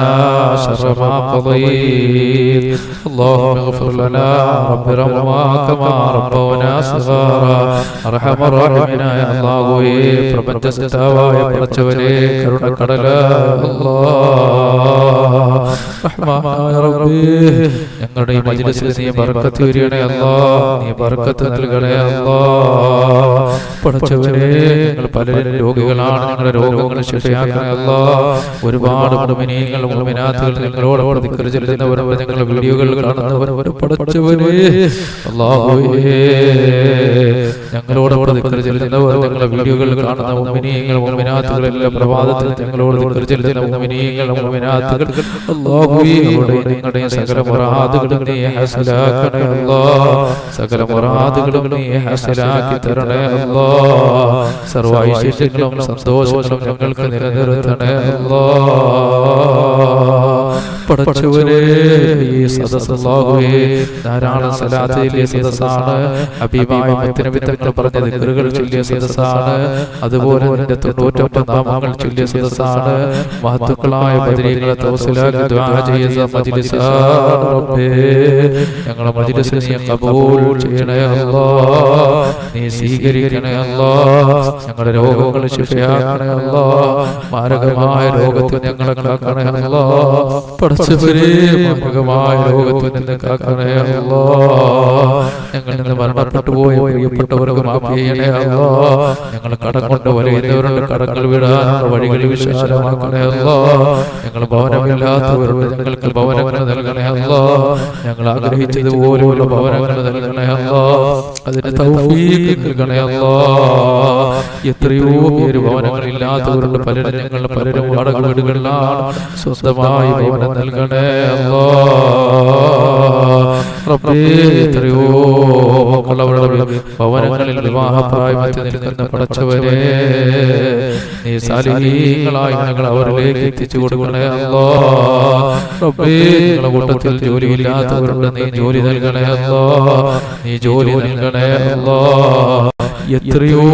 شر ما قضيت اللهم اغفر لنا رب ارحمنا كما ربونا صغارا أرحم الراحمين يا الله പ്രപഞ്ച സൃഷ്ടാവായ പടച്ചവനെ കരുണക്കടലായ അല്ലാഹ് റഹ്മാനായ റബ്ബേ ഞങ്ങളുടെ ഈ മജ്‌ലിസിൽ നീ ബർക്കത്ത് ചൊരിയണേ അല്ലാഹ് നീ ബർക്കത്ത് നൽകണേ അല്ലാഹ് പടച്ചവനെ ഞങ്ങൾ പലരും രോഗികളാണ് ഞങ്ങളുടെ രോഗങ്ങൾ ശിഫയാക്കണേ അല്ലാഹ് ഒരുപാട് മുഅ്മിനീങ്ങൾ മുഅ്മിനാത്തുകൾ ഞങ്ങളോട് ദിക്ർ ചൊല്ലുന്നവർ ഞങ്ങളുടെ വീഡിയോകൾ കാണുന്നവർ പടച്ചവനെ അല്ലാഹുവേ ഞങ്ങളോട് ദിക്ർ ചൊല്ലുന്നവർ ഞങ്ങളുടെ വീഡിയോകൾ കാണുന്ന മുഅ്മിനീങ്ങൾ മുഅ്മിനാത്തുകളെല്ലാം പ്രഭാതത്തിൽ ഞങ്ങളോട് ദിക്ർ ചൊല്ലുന്ന മുഅ്മിനീങ്ങൾ മുഅ്മിനാത്തുകൾ അല്ലാഹുവേ ഞങ്ങളുടെ സകല മുറാദുകളും നീ ഹസലാക്കണേ അല്ലാഹ് സകല മുറാദുകളും നീ ഹസലാക്കി തരണേ അല്ലാഹ് സർവ്വ ഐശ്വര്യങ്ങളും സന്തോഷങ്ങളും ഞങ്ങൾക്ക് നിലനിർത്തണേ അല്ലാഹ് പടച്ചവനെ ഈ സദസ്സ് അല്ലാഹുവേ ധാരാളം സലാത്ത് ചൊല്ലിയ സദസ്സാണ് ഹബീബായ മുത്തുനബി തങ്ങൾ പറഞ്ഞ ദിക്റുകൾ ചൊല്ലിയ സദസ്സാണ് അതുപോലെ നിന്റെ 99 നാമങ്ങൾ ചൊല്ലിയ സദസ്സാണ് മഹത്തുക്കളായ ബദരീകളെ തവസ്സുലാക്കി ദുആ ചെയ്യുന്ന മജ്‌ലിസാണ് റബ്ബേ ഞങ്ങളുടെ മജ്‌ലിസിനെ നീ ഖബൂൽ ചെയ്യണേ അല്ലാഹ് നീ സ്വീകരിക്കണേ അല്ലാഹ് ഞങ്ങളുടെ രോഗങ്ങൾ ശിഫയാക്കണേ അല്ലാഹ് മാരകമായ രോഗത്തിൽ ഞങ്ങളെ കാക്കണേ അല്ലാഹ് പടച്ചവനെ മാരകമായ രോഗത്തിൽ നിന്ന് കാക്കണേ അല്ലാഹ് ഞങ്ങളിൽ നിന്ന് മരണപ്പെട്ടു പോയ പ്രിയപ്പെട്ടവർക്ക് മാഫ് ചെയ്യണേ അല്ലാഹ് ഞങ്ങൾ കടം കൊണ്ട് വലയുന്നവരുടെ കടങ്ങൾ വിടാനുള്ള വഴികൾ വിശാലമാക്കണേ അല്ലാഹ് ഞങ്ങൾ ഭവനമില്ലാത്തവരുണ്ട് ഞങ്ങൾക്ക് ഭവനങ്ങൾ നൽകണേ അല്ലാഹ് ഞങ്ങൾ ആഗ്രഹിച്ചതുപോലെയുള്ള ഭവനങ്ങൾ നൽകണേ അല്ലാഹ് അതിന് തൗഫീഖ് നൽകണേ അല്ലാഹ് എത്രയോ പേര് ഭവനങ്ങളില്ലാത്തവരുണ്ട് പലരും വാടക വീടുകളിലാണ് സ്വന്തമായി ഭവനം നൽകണേ അല്ലാഹ് റബ്ബേ എത്രയോ മക്കളവരുടെ ഭവനങ്ങളിൽ വിവാഹപ്രായത്തിൽ നിൽക്കുന്ന പടച്ചവനെ നീ സാലിഹീങ്ങളായി ഞങ്ങൾ അവരിലേക്ക് എത്തിച്ചു കൊടുക്കണേ അല്ലാഹ് റബ്ബേ ഞങ്ങളുടെ കൂട്ടത്തിൽ ജോലിയില്ലാത്തവരുണ്ട് നീ ജോലി നൽകണേ അല്ലാഹ് നീ ജോലി നൽകണേ അല്ലാഹ് എത്രയോ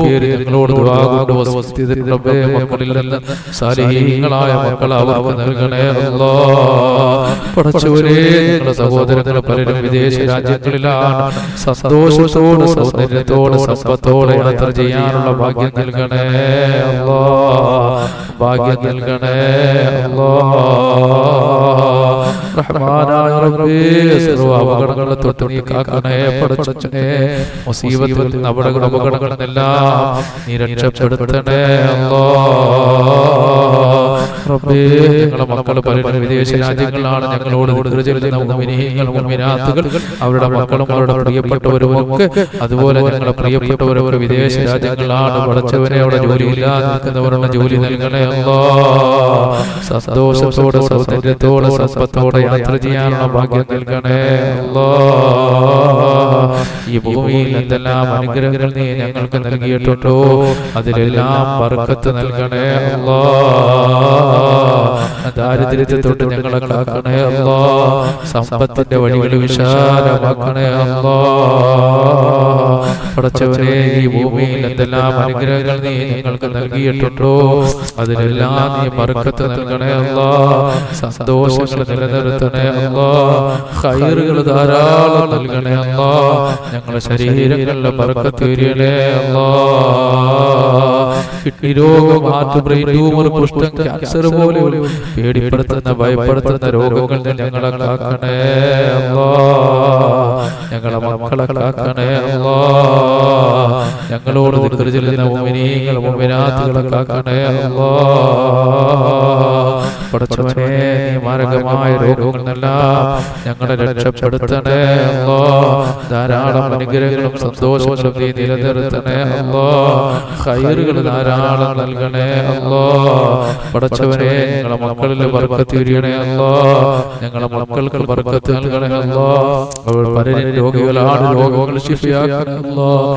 പേര് ഞങ്ങളോട് ദുആ കൊണ്ട് വസിയത്ത് റബ്ബേ മക്കളിൽ നിന്ന് സാലിഹീങ്ങളായ മക്കളെ അവർക്ക് നൽകണേ അല്ലാഹ് പടച്ചവനെ ഞങ്ങളുടെ സഹോദരങ്ങൾ പലരും വിദേശ രാജ്യങ്ങളിലാണ് സന്തോഷത്തോടെ സൗന്ദര്യത്തോടെ സമ്പത്തോടെ യാത്ര ചെയ്യാനുള്ള ഭാഗ്യം നൽകണേ അല്ലാഹ് ഭാഗ്യം നൽകണേ അല്ലാഹ് റഹ്മാനായ റബ്ബേ സർവ്വ അപകടങ്ങളെ തൊട്ട് നീ കാക്കണേ പടച്ചവനെ മുസീബത്തുകളിൽ നിന്ന് അപകടങ്ങളെല്ലാം നീ രക്ഷപ്പെടുത്തണേ അല്ലാഹ് റബ്ബേ ഞങ്ങളുടെ മക്കൾ പലരും വിദേശ രാജ്യങ്ങളിലാണ് ഞങ്ങളോട് ദിക്ർ ചൊല്ലുന്ന മുഅ്മിനീങ്ങൾ മുഅ്മിനാത്തുകൾ അവരുടെ മക്കളും അവരുടെ പ്രിയപ്പെട്ടവരും ഒക്കെ അതുപോലെ ഞങ്ങളുടെ പ്രിയപ്പെട്ടവരൊക്കെ വിദേശ രാജ്യങ്ങളിലാണ് പടച്ചവനെ അവിടെ ജോലിയില്ലാതെ നിൽക്കുന്നവരുടെ ജോലി നൽകണേ അല്ലാഹ് സന്തോഷത്തോടെ സൗന്ദര്യത്തോടെ സമ്പത്തോടെ യാത്ര ചെയ്യാനുള്ള ഭാഗ്യം നൽകണേ അല്ലാഹ് ഈ ഭൂമിയിൽ എന്തെല്ലാം അനുഗ്രഹങ്ങൾ നീ ഞങ്ങൾക്ക് നൽകിയിട്ടുണ്ടോ അതിലെല്ലാം ബർക്കത്ത് നൽകണേ അല്ലാഹ് ദാരിദ്ര്യത്തെ തൊട്ട് ഞങ്ങളെ കാക്കണേ അല്ലാഹ് സമ്പത്തിന്റെ വഴികൾ വിശാലമാക്കണേ അല്ലാഹ് പടച്ചവനെ ഈ ഭൂമിയിൽ എന്തെല്ലാം അനുഗ്രഹങ്ങൾ നീ ഞങ്ങൾക്ക് നൽകിയിട്ടുണ്ടോ അതിലെല്ലാം നീ ബർക്കത്ത് നൽകണേ അല്ലാഹ് സന്തോഷങ്ങൾ നിലനിർത്തണേ അല്ലാഹ് ഖൈറുകൾ ധാരാളം നൽകണേ അല്ലാഹ് ഞങ്ങളുടെ ശരീരങ്ങളിലെ ബർക്കത്ത് ചൊരിയണേ അല്ലാഹ് കിഡ്നി രോഗം ഹാർട്ട് ബ്രെയിൻ ട്യൂമർ കുഷ്ഠം ക്യാൻസർ പോലെ പേടിപ്പെടുത്തുന്ന ഭയപ്പെടുത്തുന്ന രോഗങ്ങളിൽ ഞങ്ങളെ കാക്കണേ അല്ലാഹ് ഞങ്ങളെ മക്കളെ കാക്കണേ അല്ലാഹ്. ഞങ്ങളോട് ദിക്ർ ചൊല്ലുന്ന മുഅ്മിനീങ്ങൾ മുഅ്മിനാത്തുകളെ കാക്കണേ അല്ലാഹ്. പടച്ചവനെ നീ മാരകമായ രോഗങ്ങളിൽ നിന്നെല്ലാം ഞങ്ങളെ രക്ഷപ്പെടുത്തണേ അല്ലാഹ്. ധാരാളം അനുഗ്രഹങ്ങളും സന്തോഷങ്ങളും നീ നിലനിർത്തണേ അല്ലാഹ്. ഖൈറുകൾ ധാരാളം നൽകണേ അല്ലാഹ്. പടച്ചവനെ ഞങ്ങളെ മക്കളിൽ ബർക്കത്ത് ചൊരിയണേ അല്ലാഹ്. ഞങ്ങളെ മക്കൾക്ക് ബർക്കത്ത് നൽകണേ അല്ലാഹ്. അവർ പലരും രോഗികളാണ്, രോഗങ്ങൾ ശിഫയാക്കണേ അല്ലാഹ്.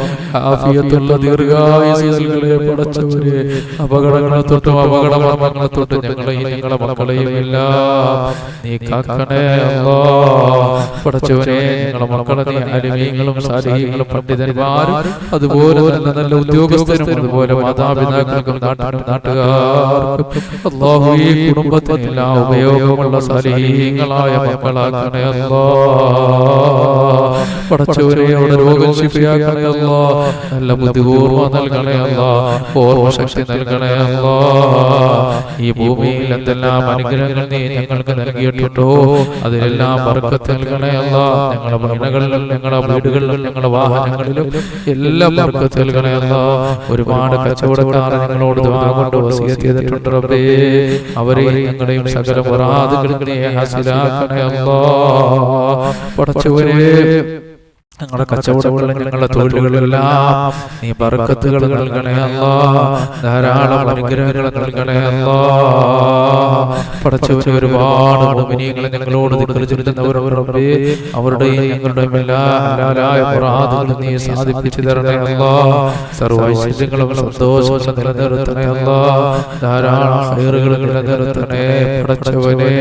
ആഫിയത്തുള്ള ദീർഘായുസ്സ് നൽകണേ പടച്ചവനെ. അപകടങ്ങളെ തൊട്ടും അപകടമരണങ്ങളെ തൊട്ടും ഞങ്ങളെ മക്കളെയും എല്ലാം നീ കാക്കണേ അല്ലാഹ്. പടച്ചവനെ ഞങ്ങളെ മക്കളെ നീ അലിമീങ്ങളും സാലിഹീങ്ങളും പണ്ഡിതന്മാരും അതുപോലെ തന്നെ നല്ല ഉദ്യോഗസ്ഥരും അതുപോലെ മാതാപിതാക്കൾക്കും നാട്ടിനും നാട്ടുകാർക്കും അല്ലാഹു ഈ കുടുംബത്തിന് എല്ലാം ഉപയോഗമുള്ള സാലിഹീങ്ങളായ മക്കളാക്കണേ അല്ലാഹ്. പടച്ചവനെ അവിടെ രോഗം ശിഫയാക്കണേ അല്ലാഹ്. നല്ല ബുദ്ധിപൂർവ്വം നൽകണേ അല്ലാഹ്. ഓർമ്മശക്തി നൽകണേ അല്ലാഹ്. ഈ ഭൂമിയിൽ എന്തെല്ലാം അനുഗ്രഹങ്ങൾ നീ ഞങ്ങൾക്ക് നൽകിയിട്ടുണ്ടോ അതിലെല്ലാം ബർക്കത്ത് നൽകണേ അല്ലാഹ്. ഞങ്ങളുടെ ഭവനങ്ങളിലും ഞങ്ങളുടെ വീടുകളിലും ഞങ്ങളുടെ വാഹനങ്ങളിലും എല്ലാം ബർക്കത്ത് നൽകണേ അല്ലാഹ്. ഒരുപാട് കച്ചവടക്കാർ ഞങ്ങളോട് ദുആ കൊണ്ട് വസിയത്ത് ചെയ്തിട്ടുണ്ട് റബ്ബേ. അവരെയും ഞങ്ങളെയും സകല മുറാദുകളും നീ ഹാസിലാക്കണേ അല്ലാഹ്. പടച്ചവനെ ഞങ്ങളുടെ കച്ചവടങ്ങളിലും ഞങ്ങളുടെ തൊഴിലുകളിലെല്ലാം നീ ബർക്കത്തുകൾ നൽകണേ അല്ലാഹ്. ധാരാളം അനുഗ്രഹങ്ങൾ നൽകണേ അല്ലാഹ്. പടച്ചവനെ ഒരുപാട് മുഅ്മിനീങ്ങൾ ഞങ്ങളോട് ദിക്ർ ചൊല്ലുന്നവർ റബ്ബേ, അവരുടെയും ഞങ്ങളുടെയും എല്ലാ ഹലാലായ മുറാദുകളും നീ സാധിപ്പിച്ചു തരണേ അല്ലാഹ്. സർവ്വ ഐശ്വര്യങ്ങളും സന്തോഷങ്ങളും നിലനിർത്തണേ അല്ലാഹ്. ധാരാളം ഖൈറുകൾ നിലനിർത്തണേ പടച്ചവനെ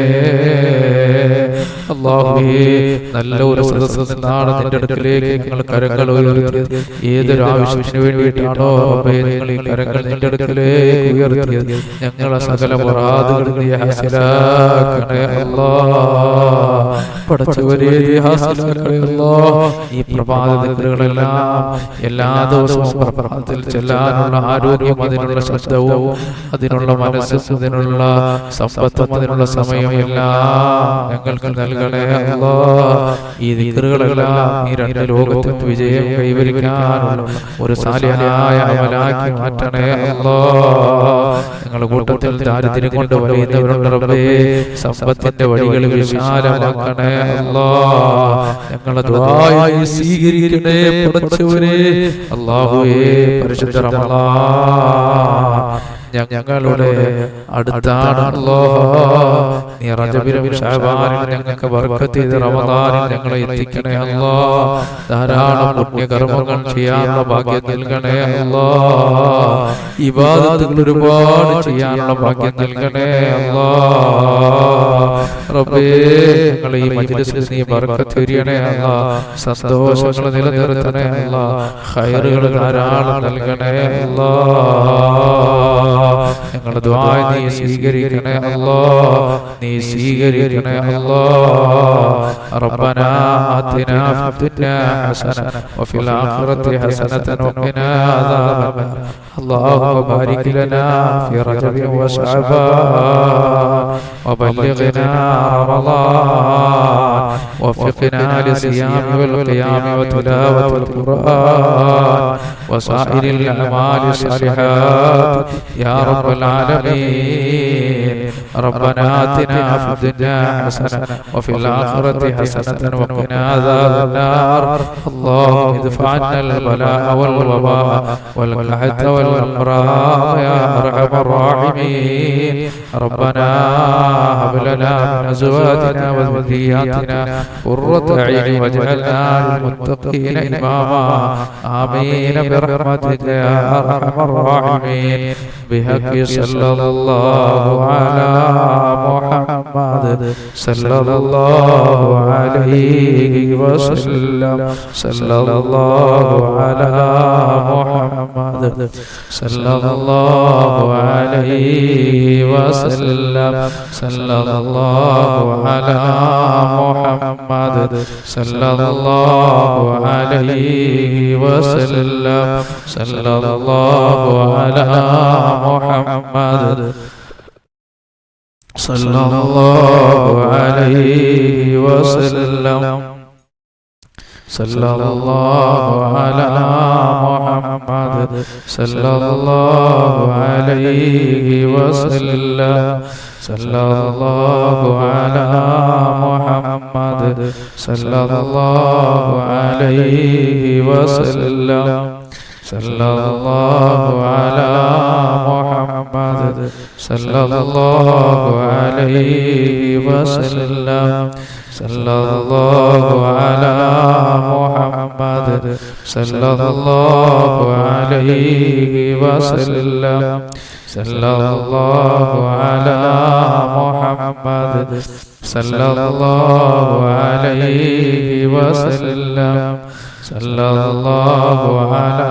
അല്ലാഹുവേ. നല്ല ഒരു സദസ്സിൽ നിന്നാണ് നിന്റെ അടുക്കൽ ഞങ്ങൾ കരങ്ങൾ ഉയർത്തിയത്. ഏതൊരു ആവശ്യത്തിന് വേണ്ടിയിട്ടാണോ റബ്ബേ നിങ്ങൾ ഈ കരങ്ങൾ നിന്റെ അടുക്കലേക്ക് ഉയർത്തിയത്, ഞങ്ങളെ സകല മുറാദുകളും നീ ഹാസിലാക്കണേ അല്ലാഹ്. പടച്ചവനെ നീ ഹാസിലാക്കണേ അല്ലാഹ്. ഈ പ്രഭാത ദിക്റുകളെല്ലാം എല്ലാ ദിവസവും പ്രഭാതത്തിൽ ചെല്ലാനുള്ള ആരോഗ്യം, അതിനുള്ള ശബ്ദവും, അതിനുള്ള മനസ്സും, അതിനുള്ള സമ്പത്തും, അതിനുള്ള സമയവും എല്ലാം ഞങ്ങൾക്ക് നൽകണേ അല്ലാഹ്. ഈ ദിക്റുകളെല്ലാം ഈ രണ്ട് ലോകത്തും വിജയം കൈവരിക്കാനുള്ള ഒരു സാലിഹായ അമലാക്കി മാറ്റണേ അല്ലാഹ്. ഞങ്ങളുടെ കൂട്ടത്തിൽ ദാരിദ്ര്യം കൊണ്ട് വലയുന്നവരുണ്ട് റബ്ബേ, സമ്പത്തിന്റെ വഴികൾ വിശാലമാക്കണേ അല്ലാഹ്. ഞങ്ങളുടെ ദുആ സ്വീകരിക്കണേ പടച്ചവനെ അല്ലാഹുവേ. പരിശുദ്ധ റമളാൻ ഞങ്ങളുടെ അടുത്താണ് അല്ലാഹ്. നീ റജബിലും ശഅബാനിലും ഞങ്ങൾക്ക് ബർക്കത്ത് ചെയ്ത് റമളാനിൽ ഞങ്ങളെ എത്തിക്കണേ അല്ലാഹ്. ധാരാളം പുണ്യകർമ്മങ്ങൾ ചെയ്യാനുള്ള ഭാഗ്യം നൽകണേ അല്ലാഹ്. ഇബാദത്തുകൾ ഒരുപാട് ചെയ്യാനുള്ള ഭാഗ്യം നൽകണേ അല്ലാഹ്. റബ്ബേ ഞങ്ങളെ ഈ മജ്ലിസിൽ നീ ബർക്കത്ത് ചൊരിയണേ അല്ലാഹ്. സന്തോഷങ്ങൾ നിലനിർത്തണേ അല്ലാഹ്. ഖൈറുകൾ ധാരാളം നൽകണേ അല്ലാഹ്. ഞങ്ങളുടെ ദുആ നീ സ്വീകരിക്കണേ അല്ലാഹ്. നീ സ്വീകരിക്കണേ അല്ലാഹ്. റബ്ബനാ ആതിനാ ഫിദ്ദുനിയാ ഹസന വഫിൽ ആഖിറതി ഹസനതൻ വഖിനാ അദാബന്നാർ. اللهم بارك لنا في رجب وشعبان وبلغنا رمضان وفقنا للصيام والقيام وتلاوة القرآن وسائر الأعمال الصالحات يا رب العالمين. ربنا آتنا في الدنيا حسنة وفي الآخرة حسنة وقنا عذاب النار. اللهم ادفع عنا البلاء والوباء والقحط والأمراض يا أرحم الراحمين. ربنا هب لنا من أزواجنا وذرياتنا قرة أعين واجعلنا للمتقين إماما. آمين برحمتك يا أرحم الراحمين. بحق صلى الله على محمد صلى الله عليه وسلم. صلى الله على محمد صلى الله عليه وسلم. صلى الله على محمد صلى الله عليه وسلم. صلى الله على محمد صلى الله عليه وسلم. സല്ലല്ലാഹു അലാ മുഹമ്മദ് സല്ലല്ലാഹു അലൈഹി വസല്ലം സല്ലല്ലാഹു അലാ മുഹമ്മദ് സല്ലല്ലാഹു അലൈഹി വസല്ലം സല്ലല്ലാഹു അലാ മുഹമ്മദ് സല്ലല്ലാഹു അലൈഹി വസല്ലം സല്ലല്ലാഹു അലാ മുഹമ്മദ് സല്ലല്ലാഹു അലൈഹി വസല്ലം സല്ലല്ലാഹു അലാ മുഹമ്മദ് സല്ലല്ലാഹു അലൈഹി വസല്ലം സല്ലല്ലാഹു അലാ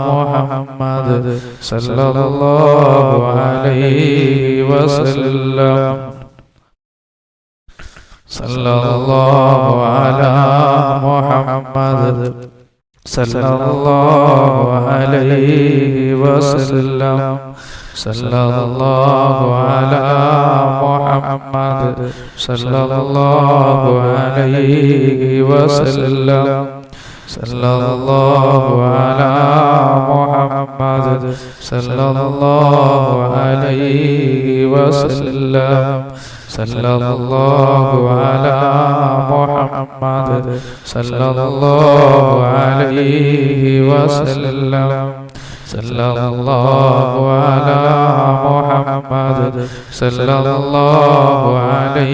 മുഹമ്മദ് സല്ലല്ലാഹു അലൈഹി വസല്ലം സല്ലല്ലാഹു അലാ മുഹമ്മദ് സല്ലല്ലാഹു അലൈഹി വസല്ലം സല്ലല്ലാഹു അലാ മുഹമ്മദ് സല്ലല്ലാഹു അലൈഹി വസല്ലം സല്ലല്ലാഹു അലാ മുഹമ്മദ് സല്ലല്ലാഹു അലൈഹി വസല്ലം സല്ലല്ലാഹു അലാ മുഹമ്മദ് സല്ലല്ലാഹു അലൈഹി വസല്ലം സല്ലല്ലാഹു അലാ മുഹമ്മദ് സല്ലല്ലാഹു അലൈഹി